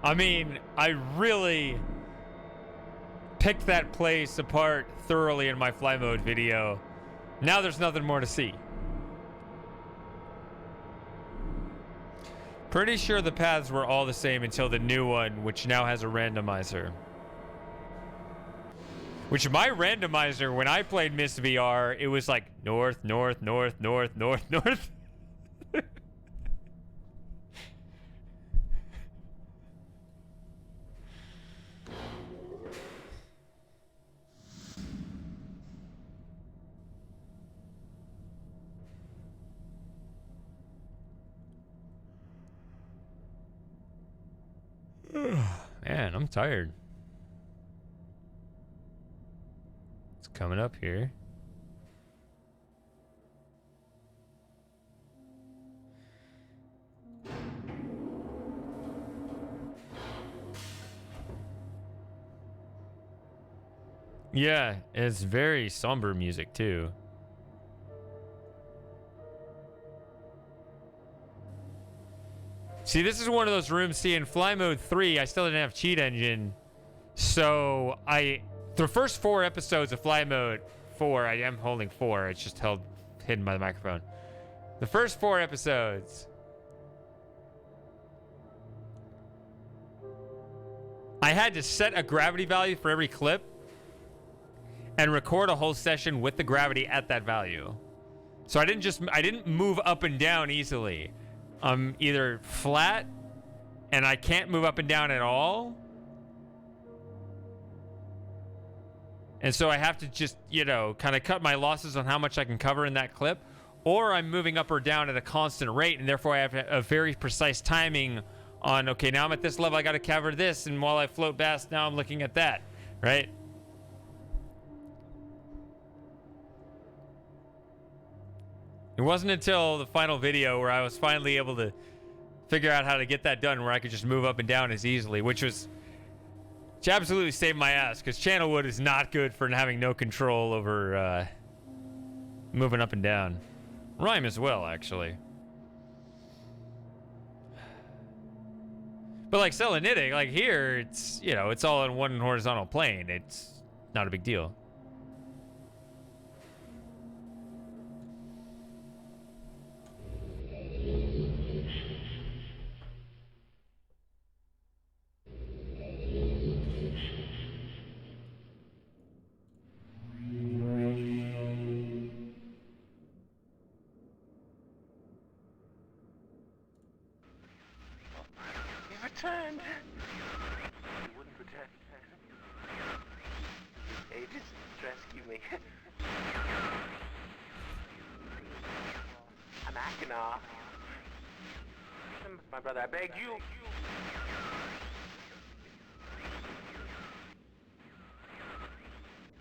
I mean, I really picked that place apart thoroughly in my fly mode video. Now there's nothing more to see. Pretty sure the paths were all the same until the new one, which now has a randomizer. Which my randomizer, when I played Myst VR, it was like north, north, north, north, north, north. Man, I'm tired. It's coming up here. Yeah, it's very somber music too. See, this is one of those rooms. See, in Fly Mode 3, I still didn't have Cheat Engine. So, the first 4 episodes of Fly Mode 4, I am holding 4. It's just hidden by the microphone. The first 4 episodes, I had to set a gravity value for every clip and record a whole session with the gravity at that value. So I didn't move up and down easily. I'm either flat and I can't move up and down at all. And so I have to just, kind of cut my losses on how much I can cover in that clip. Or I'm moving up or down at a constant rate, and therefore I have a very precise timing on, okay, now I'm at this level, I got to cover this, and while I float past, now I'm looking at that, right? It wasn't until the final video where I was finally able to figure out how to get that done where I could just move up and down as easily, which absolutely saved my ass, because Channelwood is not good for having no control over moving up and down. Rhyme as well, actually. But like Selenitic, like here, it's all in one horizontal plane. It's not a big deal. He's returned. He wouldn't return. Ages to rescue me. I'm Akinar. My brother, I beg you.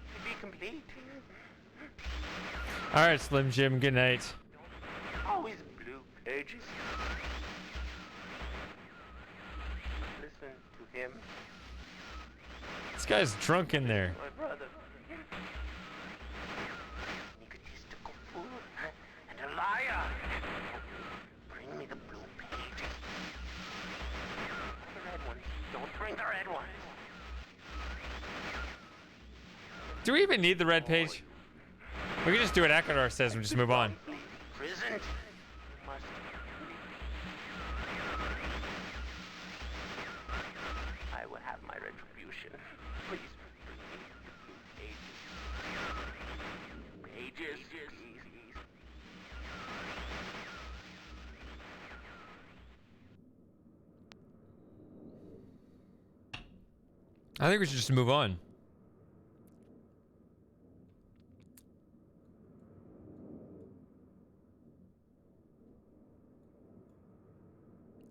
To be complete. All right, Slim Jim, good night. Always blue pages. Listen to him. This guy's drunk in there. My brother. Egotistical fool and a liar. Bring me the blue pages. The red one. Don't bring the red one. Do we even need the red page? We can just do what Akadar says and just move on. Prison. Must. I will have my retribution. Please bring me the blue pages. Pages, please. I think we should just move on.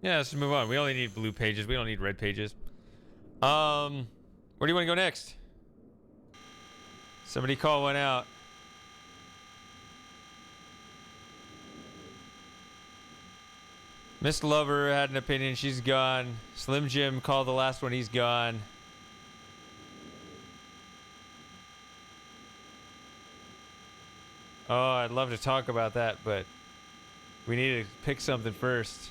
Yeah, let's just move on. We only need blue pages. We don't need red pages. Where do you want to go next? Somebody call one out. Miss Lover had an opinion. She's gone. Slim Jim called the last one. He's gone. Oh, I'd love to talk about that, but we need to pick something first.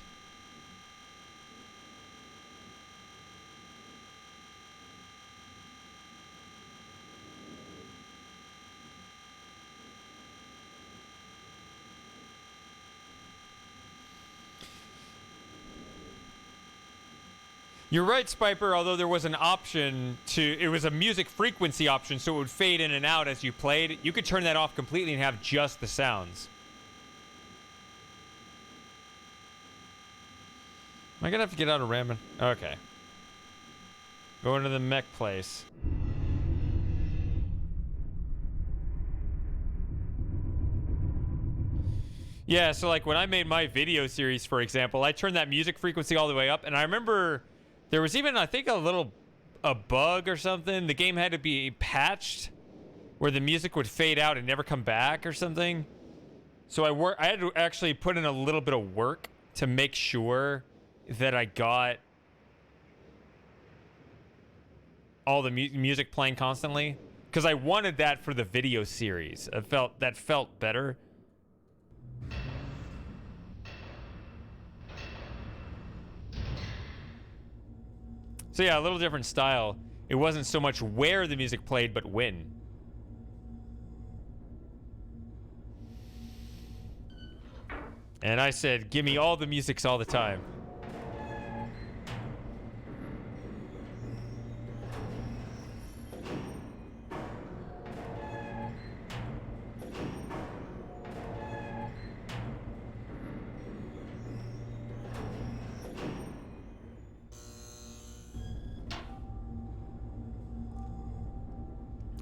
You're right, Spiper, although there was an option to... It was a music frequency option, so it would fade in and out as you played. You could turn that off completely and have just the sounds. Am I gonna have to get out of ramming? Okay. Going to the mech place. Yeah, so like when I made my video series, for example, I turned that music frequency all the way up, and I remember there was even, I think, a bug or something. The game had to be patched where the music would fade out and never come back or something. So I had to actually put in a little bit of work to make sure that I got all the music playing constantly, because I wanted that for the video series. That felt better. So yeah, a little different style. It wasn't so much where the music played, but when. And I said, give me all the musics all the time.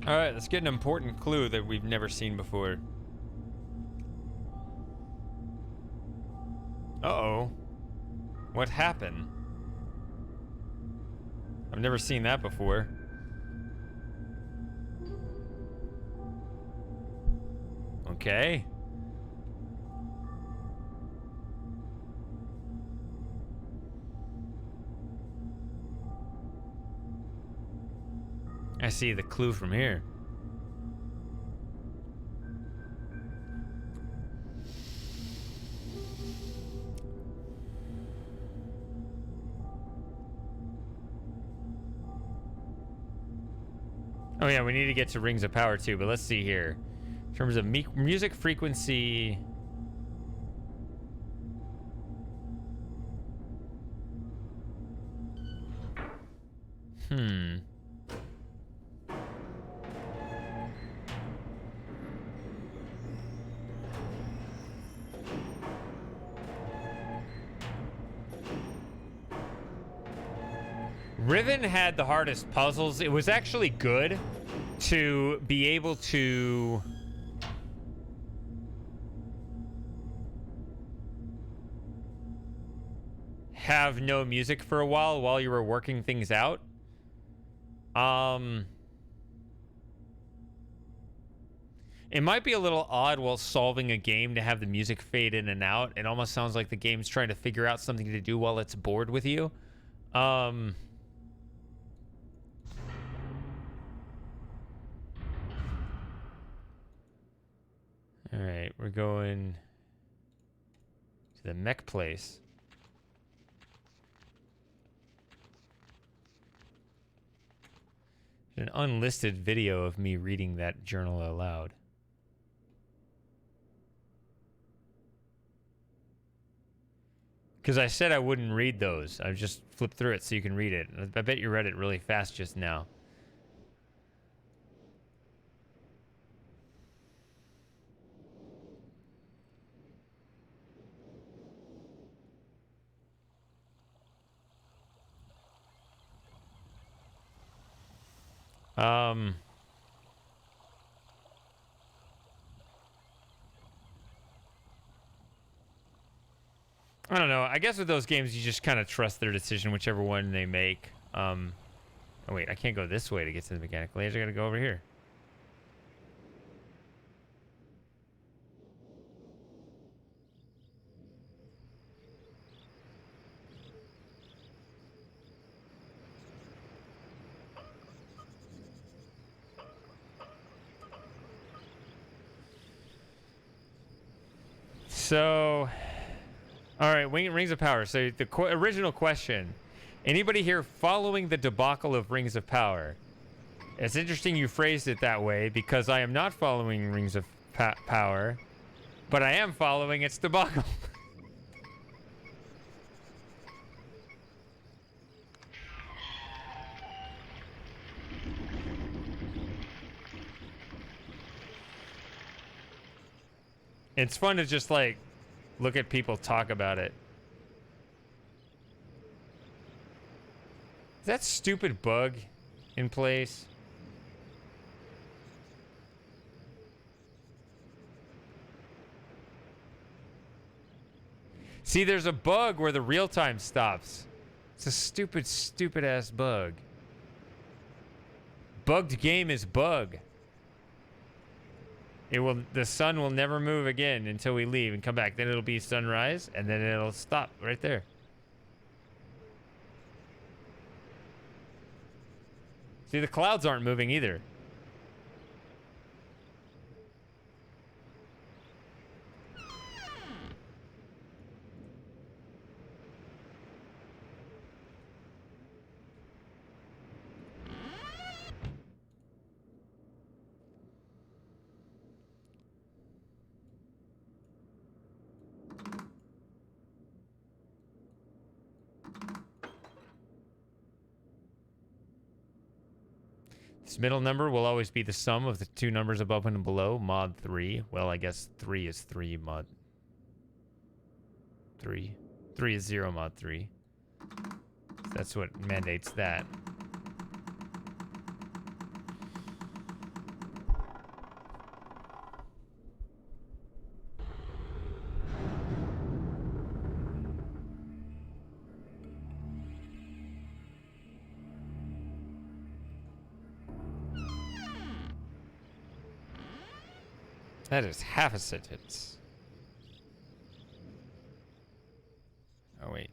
All right, let's get an important clue that we've never seen before. Uh-oh. What happened? I've never seen that before. Okay. I see the clue from here. Oh yeah, we need to get to Rings of Power too, but let's see here. In terms of music frequency... Riven had the hardest puzzles. It was actually good to be able to have no music for a while you were working things out. It might be a little odd while solving a game to have the music fade in and out. It almost sounds like the game's trying to figure out something to do while it's bored with you. All right, we're going to the mech place. An unlisted video of me reading that journal aloud. Because I said I wouldn't read those. I just flipped through it so you can read it. I bet you read it really fast just now. I don't know. I guess with those games, you just kind of trust their decision, whichever one they make. Oh, wait. I can't go this way to get to the mechanical age. I gotta go over here. So... All right, Rings of Power. So the original question, anybody here following the debacle of Rings of Power? It's interesting you phrased it that way because I am not following Rings of Power, but I am following its debacle. It's fun to just like look at people talk about it. Is that stupid bug in place? See, there's a bug where the real time stops. It's a stupid, stupid ass bug. Bugged game is bug. The sun will never move again until we leave and come back. Then it'll be sunrise and then it'll stop right there. See, the clouds aren't moving either. This middle number will always be the sum of the two numbers above and below, mod 3. Well, I guess 3 is 3 mod 3. 3 is 0 mod 3. That's what mandates that. That is half a sentence. Oh, wait.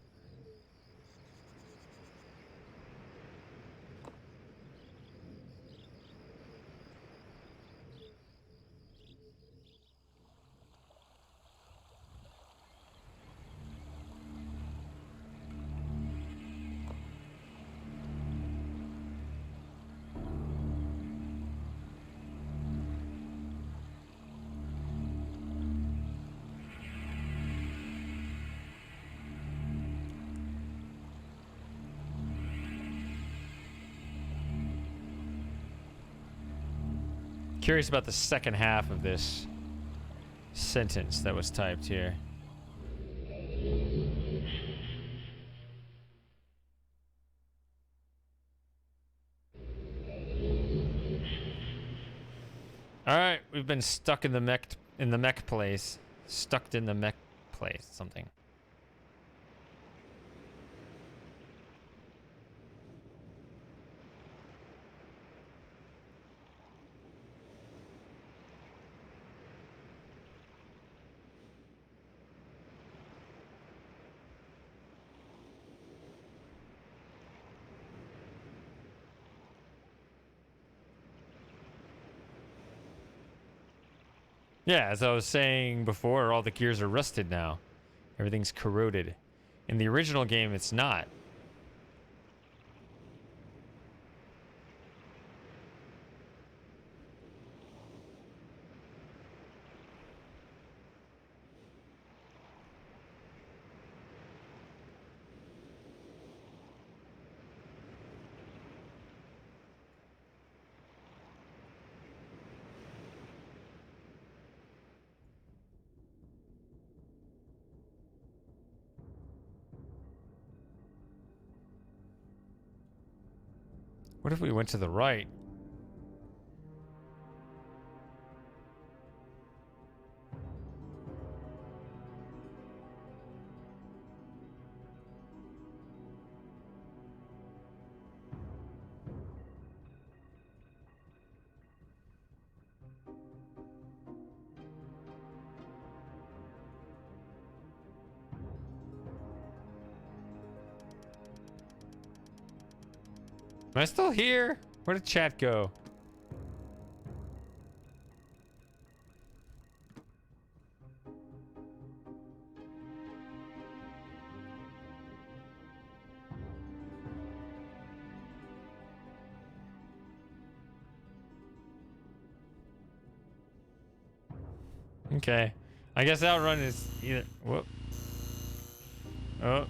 Curious about the second half of this sentence that was typed here. All right, we've been stuck in the mech place. Stuck in the mech place, something. Yeah, as I was saying before, all the gears are rusted now. Everything's corroded. In the original game, it's not. What if we went to the right? Am I still here? Where did chat go? Okay. I guess Outrun is either... Whoop. Oh.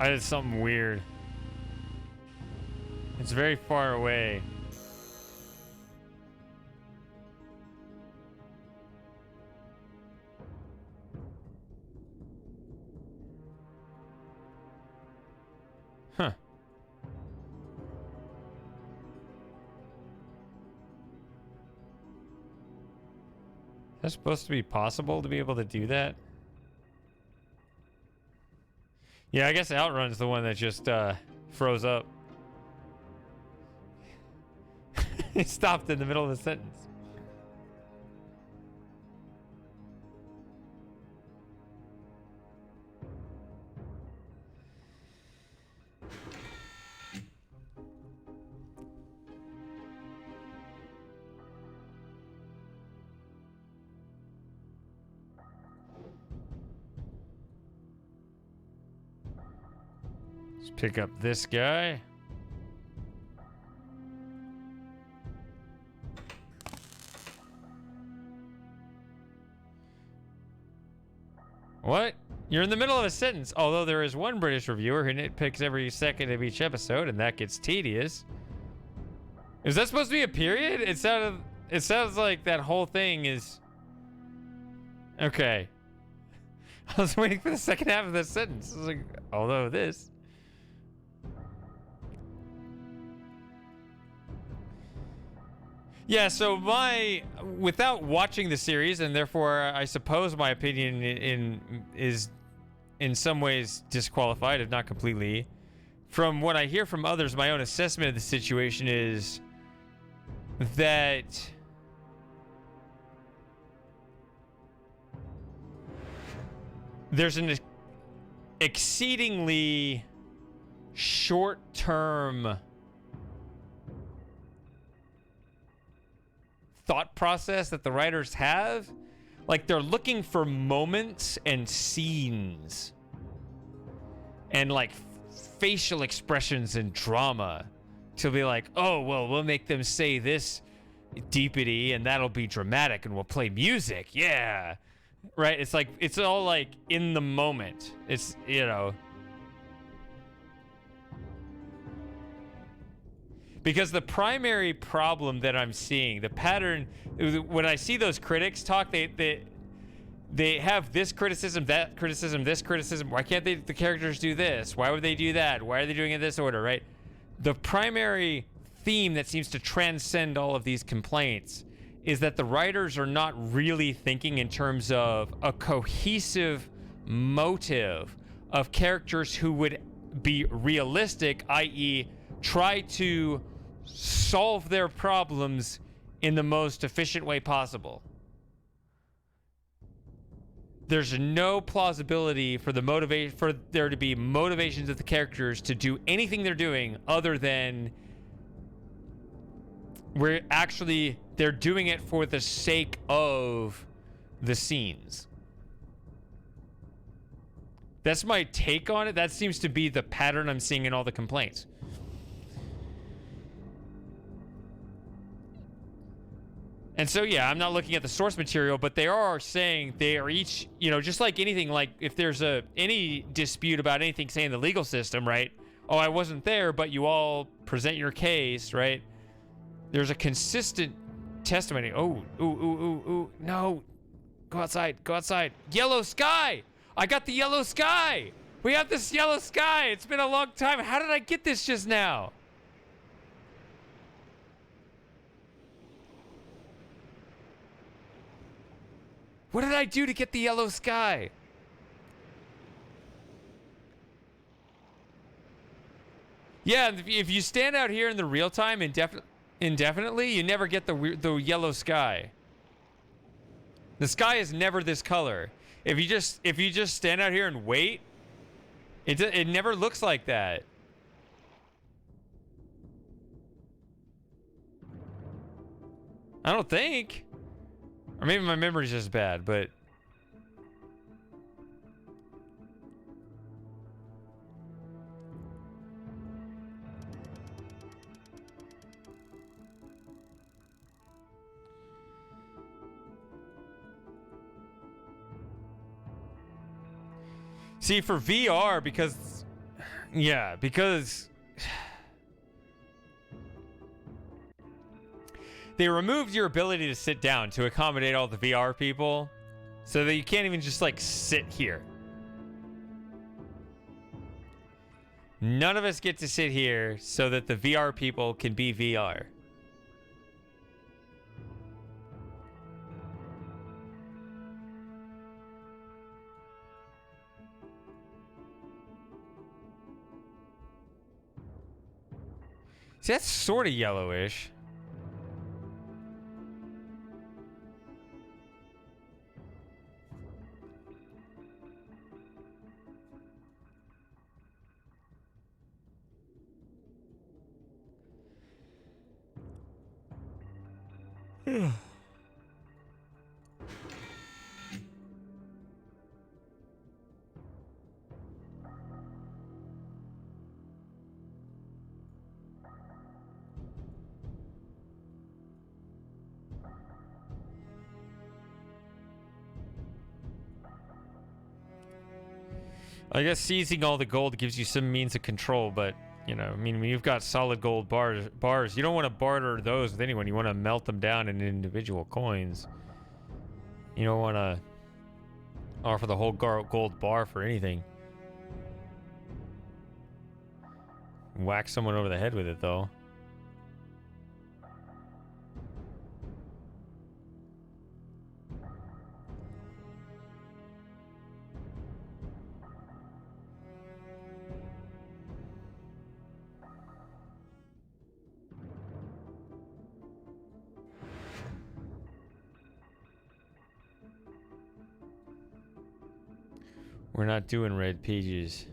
I did something weird. It's very far away. That's supposed to be possible to be able to do that? Yeah, I guess Outrun's the one that just froze up. It stopped in the middle of the sentence. Let's pick up this guy. What? You're in the middle of a sentence. Although there is one British reviewer who nitpicks every second of each episode, and that gets tedious. Is that supposed to be a period? It sounds like that whole thing is... Okay. I was waiting for the second half of the sentence. I was like, although this... Yeah, so without watching the series, and therefore I suppose my opinion is in some ways disqualified, if not completely. From what I hear from others, my own assessment of the situation is that there's an exceedingly short-term thought process that the writers have. Like, they're looking for moments and scenes and like facial expressions and drama to be like, oh, well, we'll make them say this deepity and that'll be dramatic and we'll play music. Yeah. Right? It's like, it's all like in the moment. It's, you know. Because the primary problem that I'm seeing, the pattern, when I see those critics talk, they have this criticism, that criticism, this criticism. Why can't the characters do this? Why would they do that? Why are they doing it in this order, right? The primary theme that seems to transcend all of these complaints is that the writers are not really thinking in terms of a cohesive motive of characters who would be realistic, i.e., try to solve their problems in the most efficient way possible. There's no plausibility for there to be motivations of the characters to do anything they're doing other than they're doing it for the sake of the scenes. That's my take on it. That seems to be the pattern I'm seeing in all the complaints. And so, yeah, I'm not looking at the source material, but they are saying they are each, you know, just like anything, like if there's any dispute about anything, say in the legal system, right? Oh, I wasn't there, but you all present your case, right? There's a consistent testimony. Oh, ooh, no. Go outside, go outside. Yellow sky! I got the yellow sky! We have this yellow sky! It's been a long time. How did I get this just now? What did I do to get the yellow sky? Yeah, if you stand out here in the real time indefinitely, you never get the yellow sky. The sky is never this color. If you just stand out here and wait, it never looks like that. I don't think. Or maybe my memory's just bad, but... See, for VR, because... Yeah, because... They removed your ability to sit down to accommodate all the VR people, so that you can't even just, like, sit here. None of us get to sit here so that the VR people can be VR. See, that's sort of yellowish. I guess seizing all the gold gives you some means of control, but, you know, I mean, when you've got solid gold bars, you don't want to barter those with anyone. You want to melt them down into individual coins. You don't want to offer the whole gold bar for anything. Whack someone over the head with it, though. We're not doing red pages.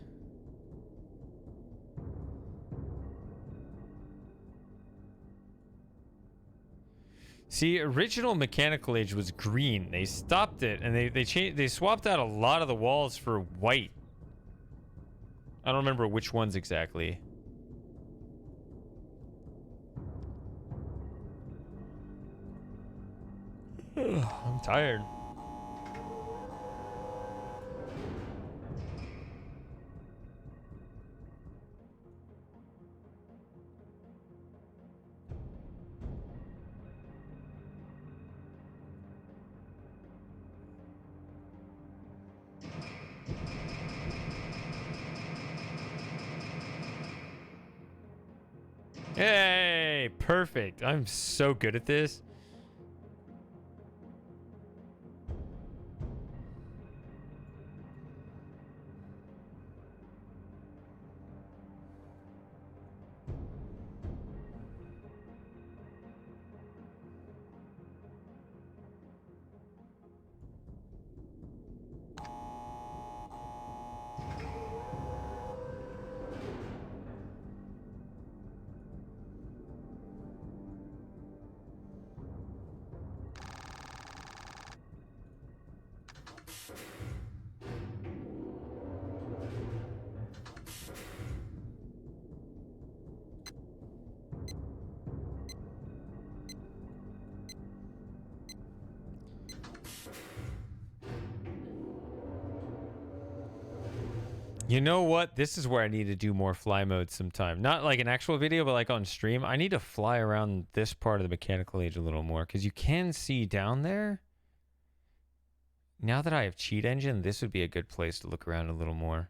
See, original Mechanical Age was green. They stopped it and they swapped out a lot of the walls for white. I don't remember which ones exactly. I'm tired. Hey, perfect. I'm so good at this. You know what? This is where I need to do more fly mode sometime. Not like an actual video, but like on stream. I need to fly around this part of the Mechanical Age a little more because you can see down there. Now that I have Cheat Engine, this would be a good place to look around a little more.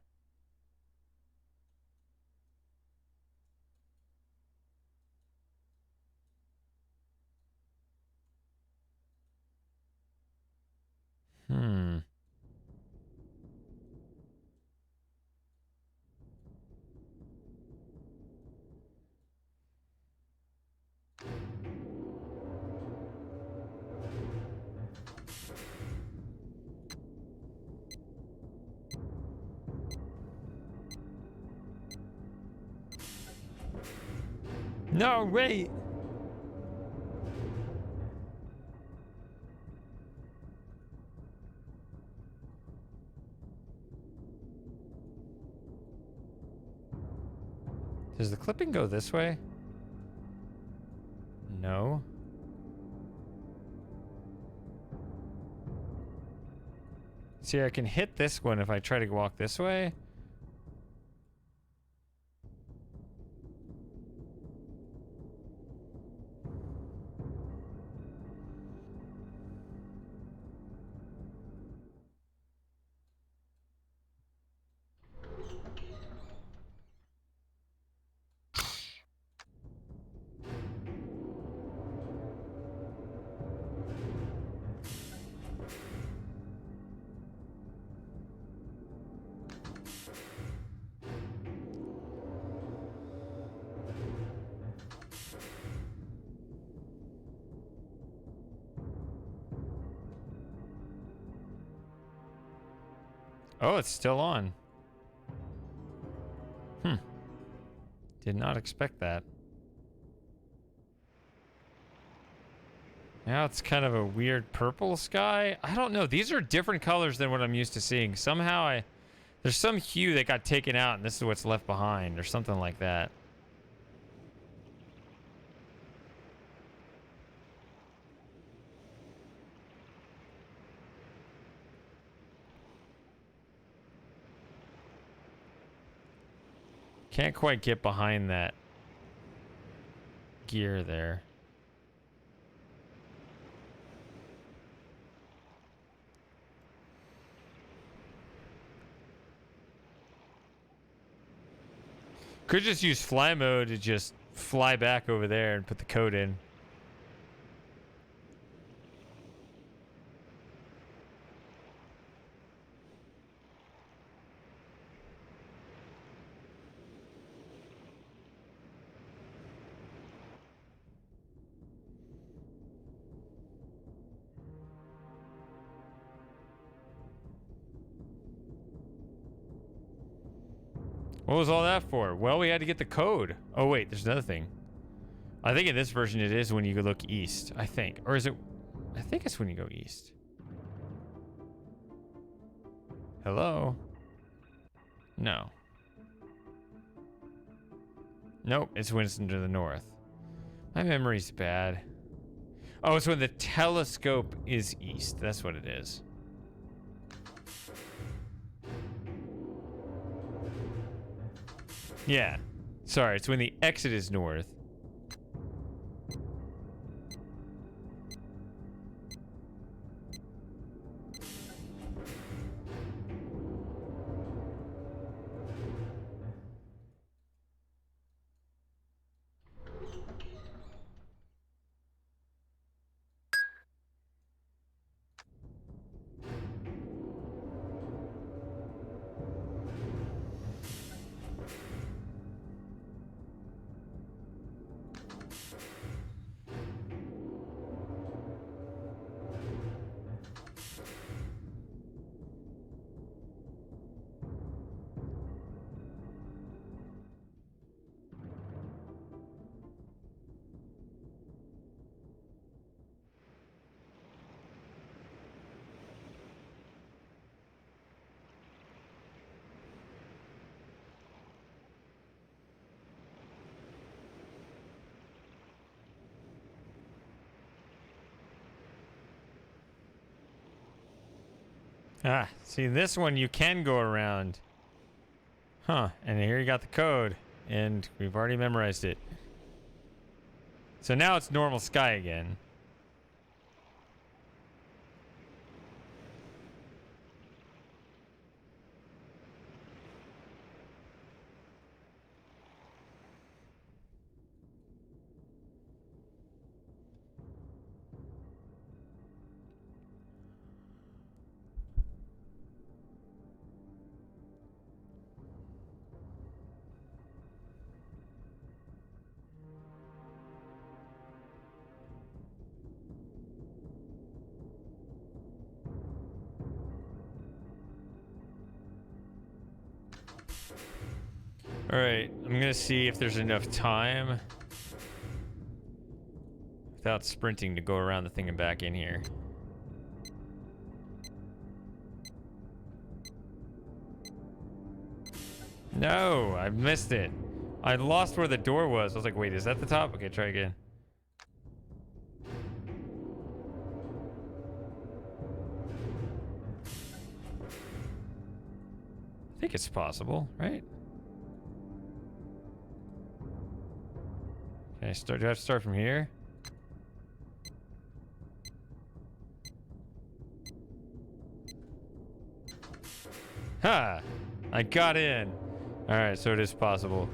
Hmm. No, wait. Does the clipping go this way? No. See, I can hit this one if I try to walk this way. Oh, it's still on. Hmm. Did not expect that. Now it's kind of a weird purple sky. I don't know. These are different colors than what I'm used to seeing. Somehow there's some hue that got taken out and this is what's left behind or something like that. Can't quite get behind that gear there. Could just use fly mode to just fly back over there and put the code in. What was all that for? Well, we had to get the code. Oh, wait, there's another thing. I think in this version it is when you look east, I think. Or is it... I think it's when you go east. Hello? No. Nope, it's when it's to the north. My memory's bad. Oh, it's when the telescope is east. That's what it is. Yeah. Sorry, it's when the exit is north. Ah, see, this one you can go around. Huh, and here you got the code, and we've already memorized it. So now it's normal sky again. All right, I'm gonna see if there's enough time without sprinting to go around the thing and back in here. No, I missed it. I lost where the door was. I was like, wait, is that the top? Okay, try again. I think it's possible, right? Can I start? Do I have to start from here? Ha! I got in. All right, so it is possible.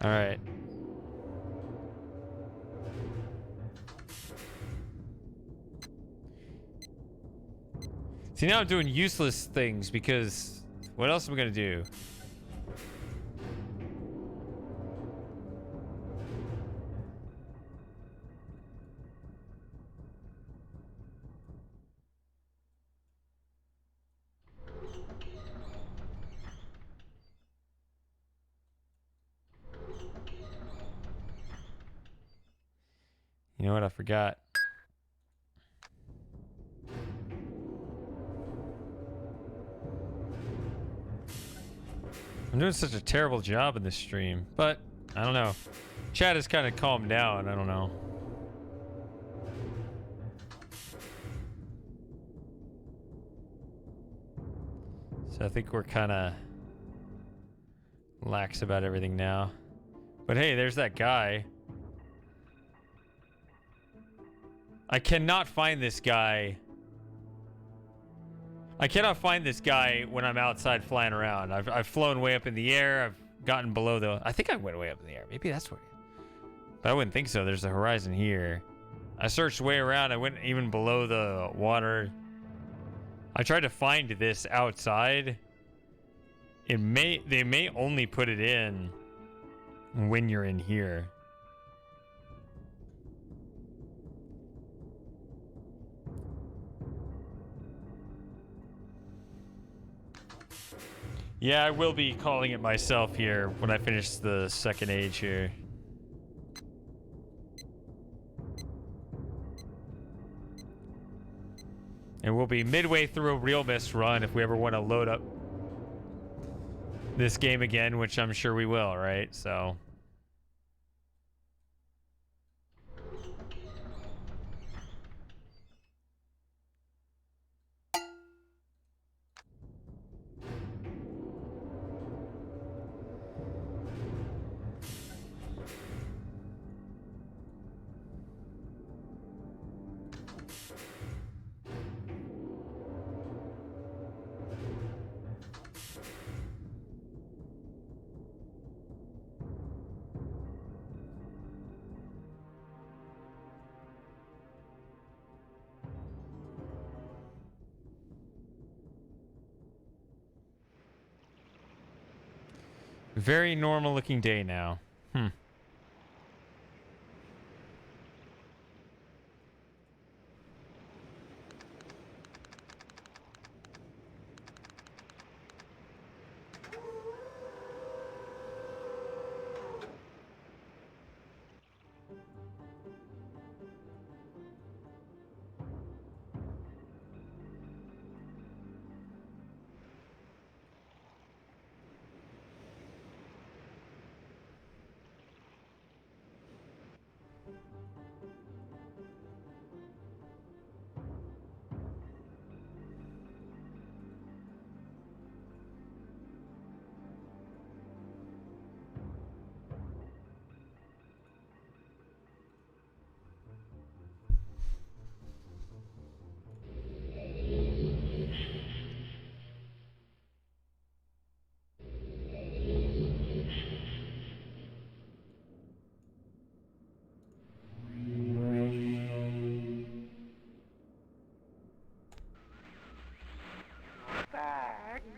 All right. See, now I'm doing useless things because what else am I gonna do? You know what? I forgot. I'm doing such a terrible job in this stream, but I don't know. Chat has kind of calmed down. I don't know. So I think we're kind of lax about everything now. But hey, there's that guy. I cannot find this guy. I cannot find this guy when I'm outside flying around. I've flown way up in the air. I've gotten below the... I think I went way up in the air. Maybe that's where he is. But I wouldn't think so. There's a horizon here. I searched way around. I went even below the water. I tried to find this outside. They may only put it in when you're in here. Yeah, I will be calling it myself here when I finish the second age here. And we'll be midway through a realMYST run if we ever want to load up this game again, which I'm sure we will, right? So... Very normal looking day now.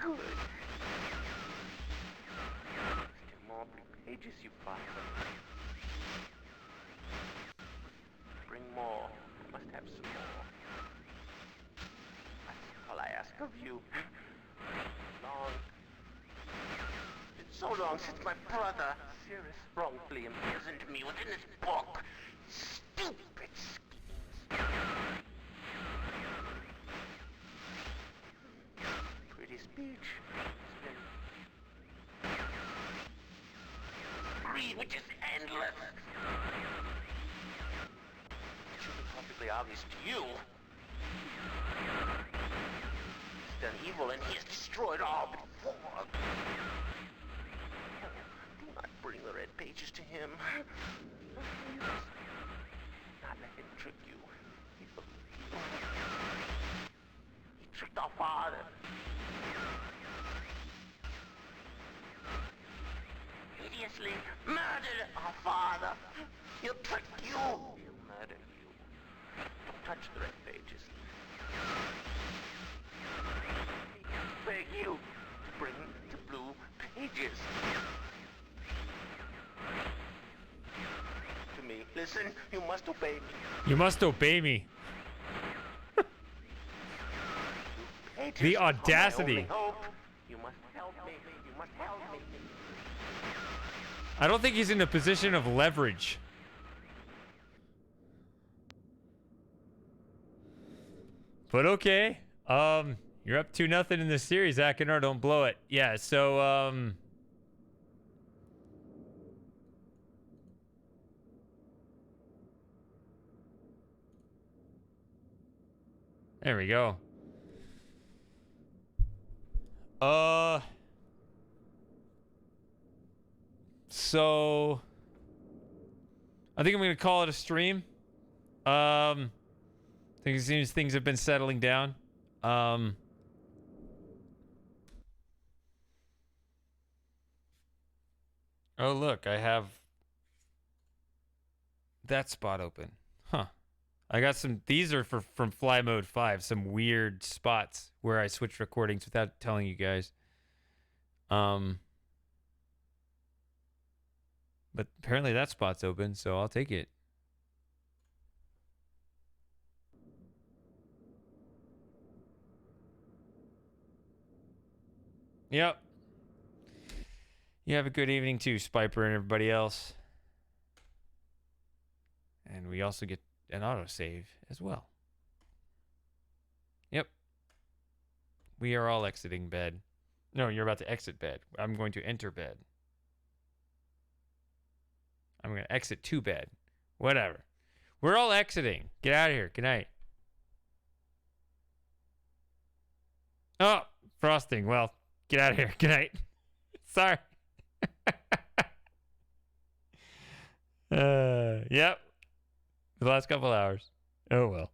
Good. Still more blue pages, you bastard. Bring more. I must have some more. That's all I ask of you. Long. It's so long since my brother, Cirrus, wrongfully imprisoned me within this book. Stupid schemes. Pretty speech. Read, which is endless. It should be perfectly obvious to you. He's done evil and he has destroyed all before. Do not bring the red pages to him. You must not let him trick you. He believed you. He tricked our father. Hideously murdered our father. He'll trick you. He'll murder you. Don't touch the red pages. I beg you to bring the blue pages. To me. Listen, you must obey me. You must obey me. Pages The are my audacity. only hope. You must help me. You must help me. I don't think he's in a position of leverage. But okay. You're up 2-0 in this series, Akinar. Don't blow it. Yeah, so there we go. So I think I'm gonna call it a stream. I think it seems things have been settling down. Oh look, I have that spot open. Huh. I got some. These are from Fly Mode 5. Some weird spots where I switch recordings without telling you guys. But apparently that spot's open, so I'll take it. Yep. You have a good evening too, Spiper and everybody else. And we also get an autosave as well. Yep. We are all exiting bed. No, you're about to exit bed. I'm going to enter bed. I'm going to exit to bed. Whatever. We're all exiting. Get out of here. Good night. Oh, frosting. Well, get out of here. Good night. Sorry. Yep. The last couple hours. Oh well.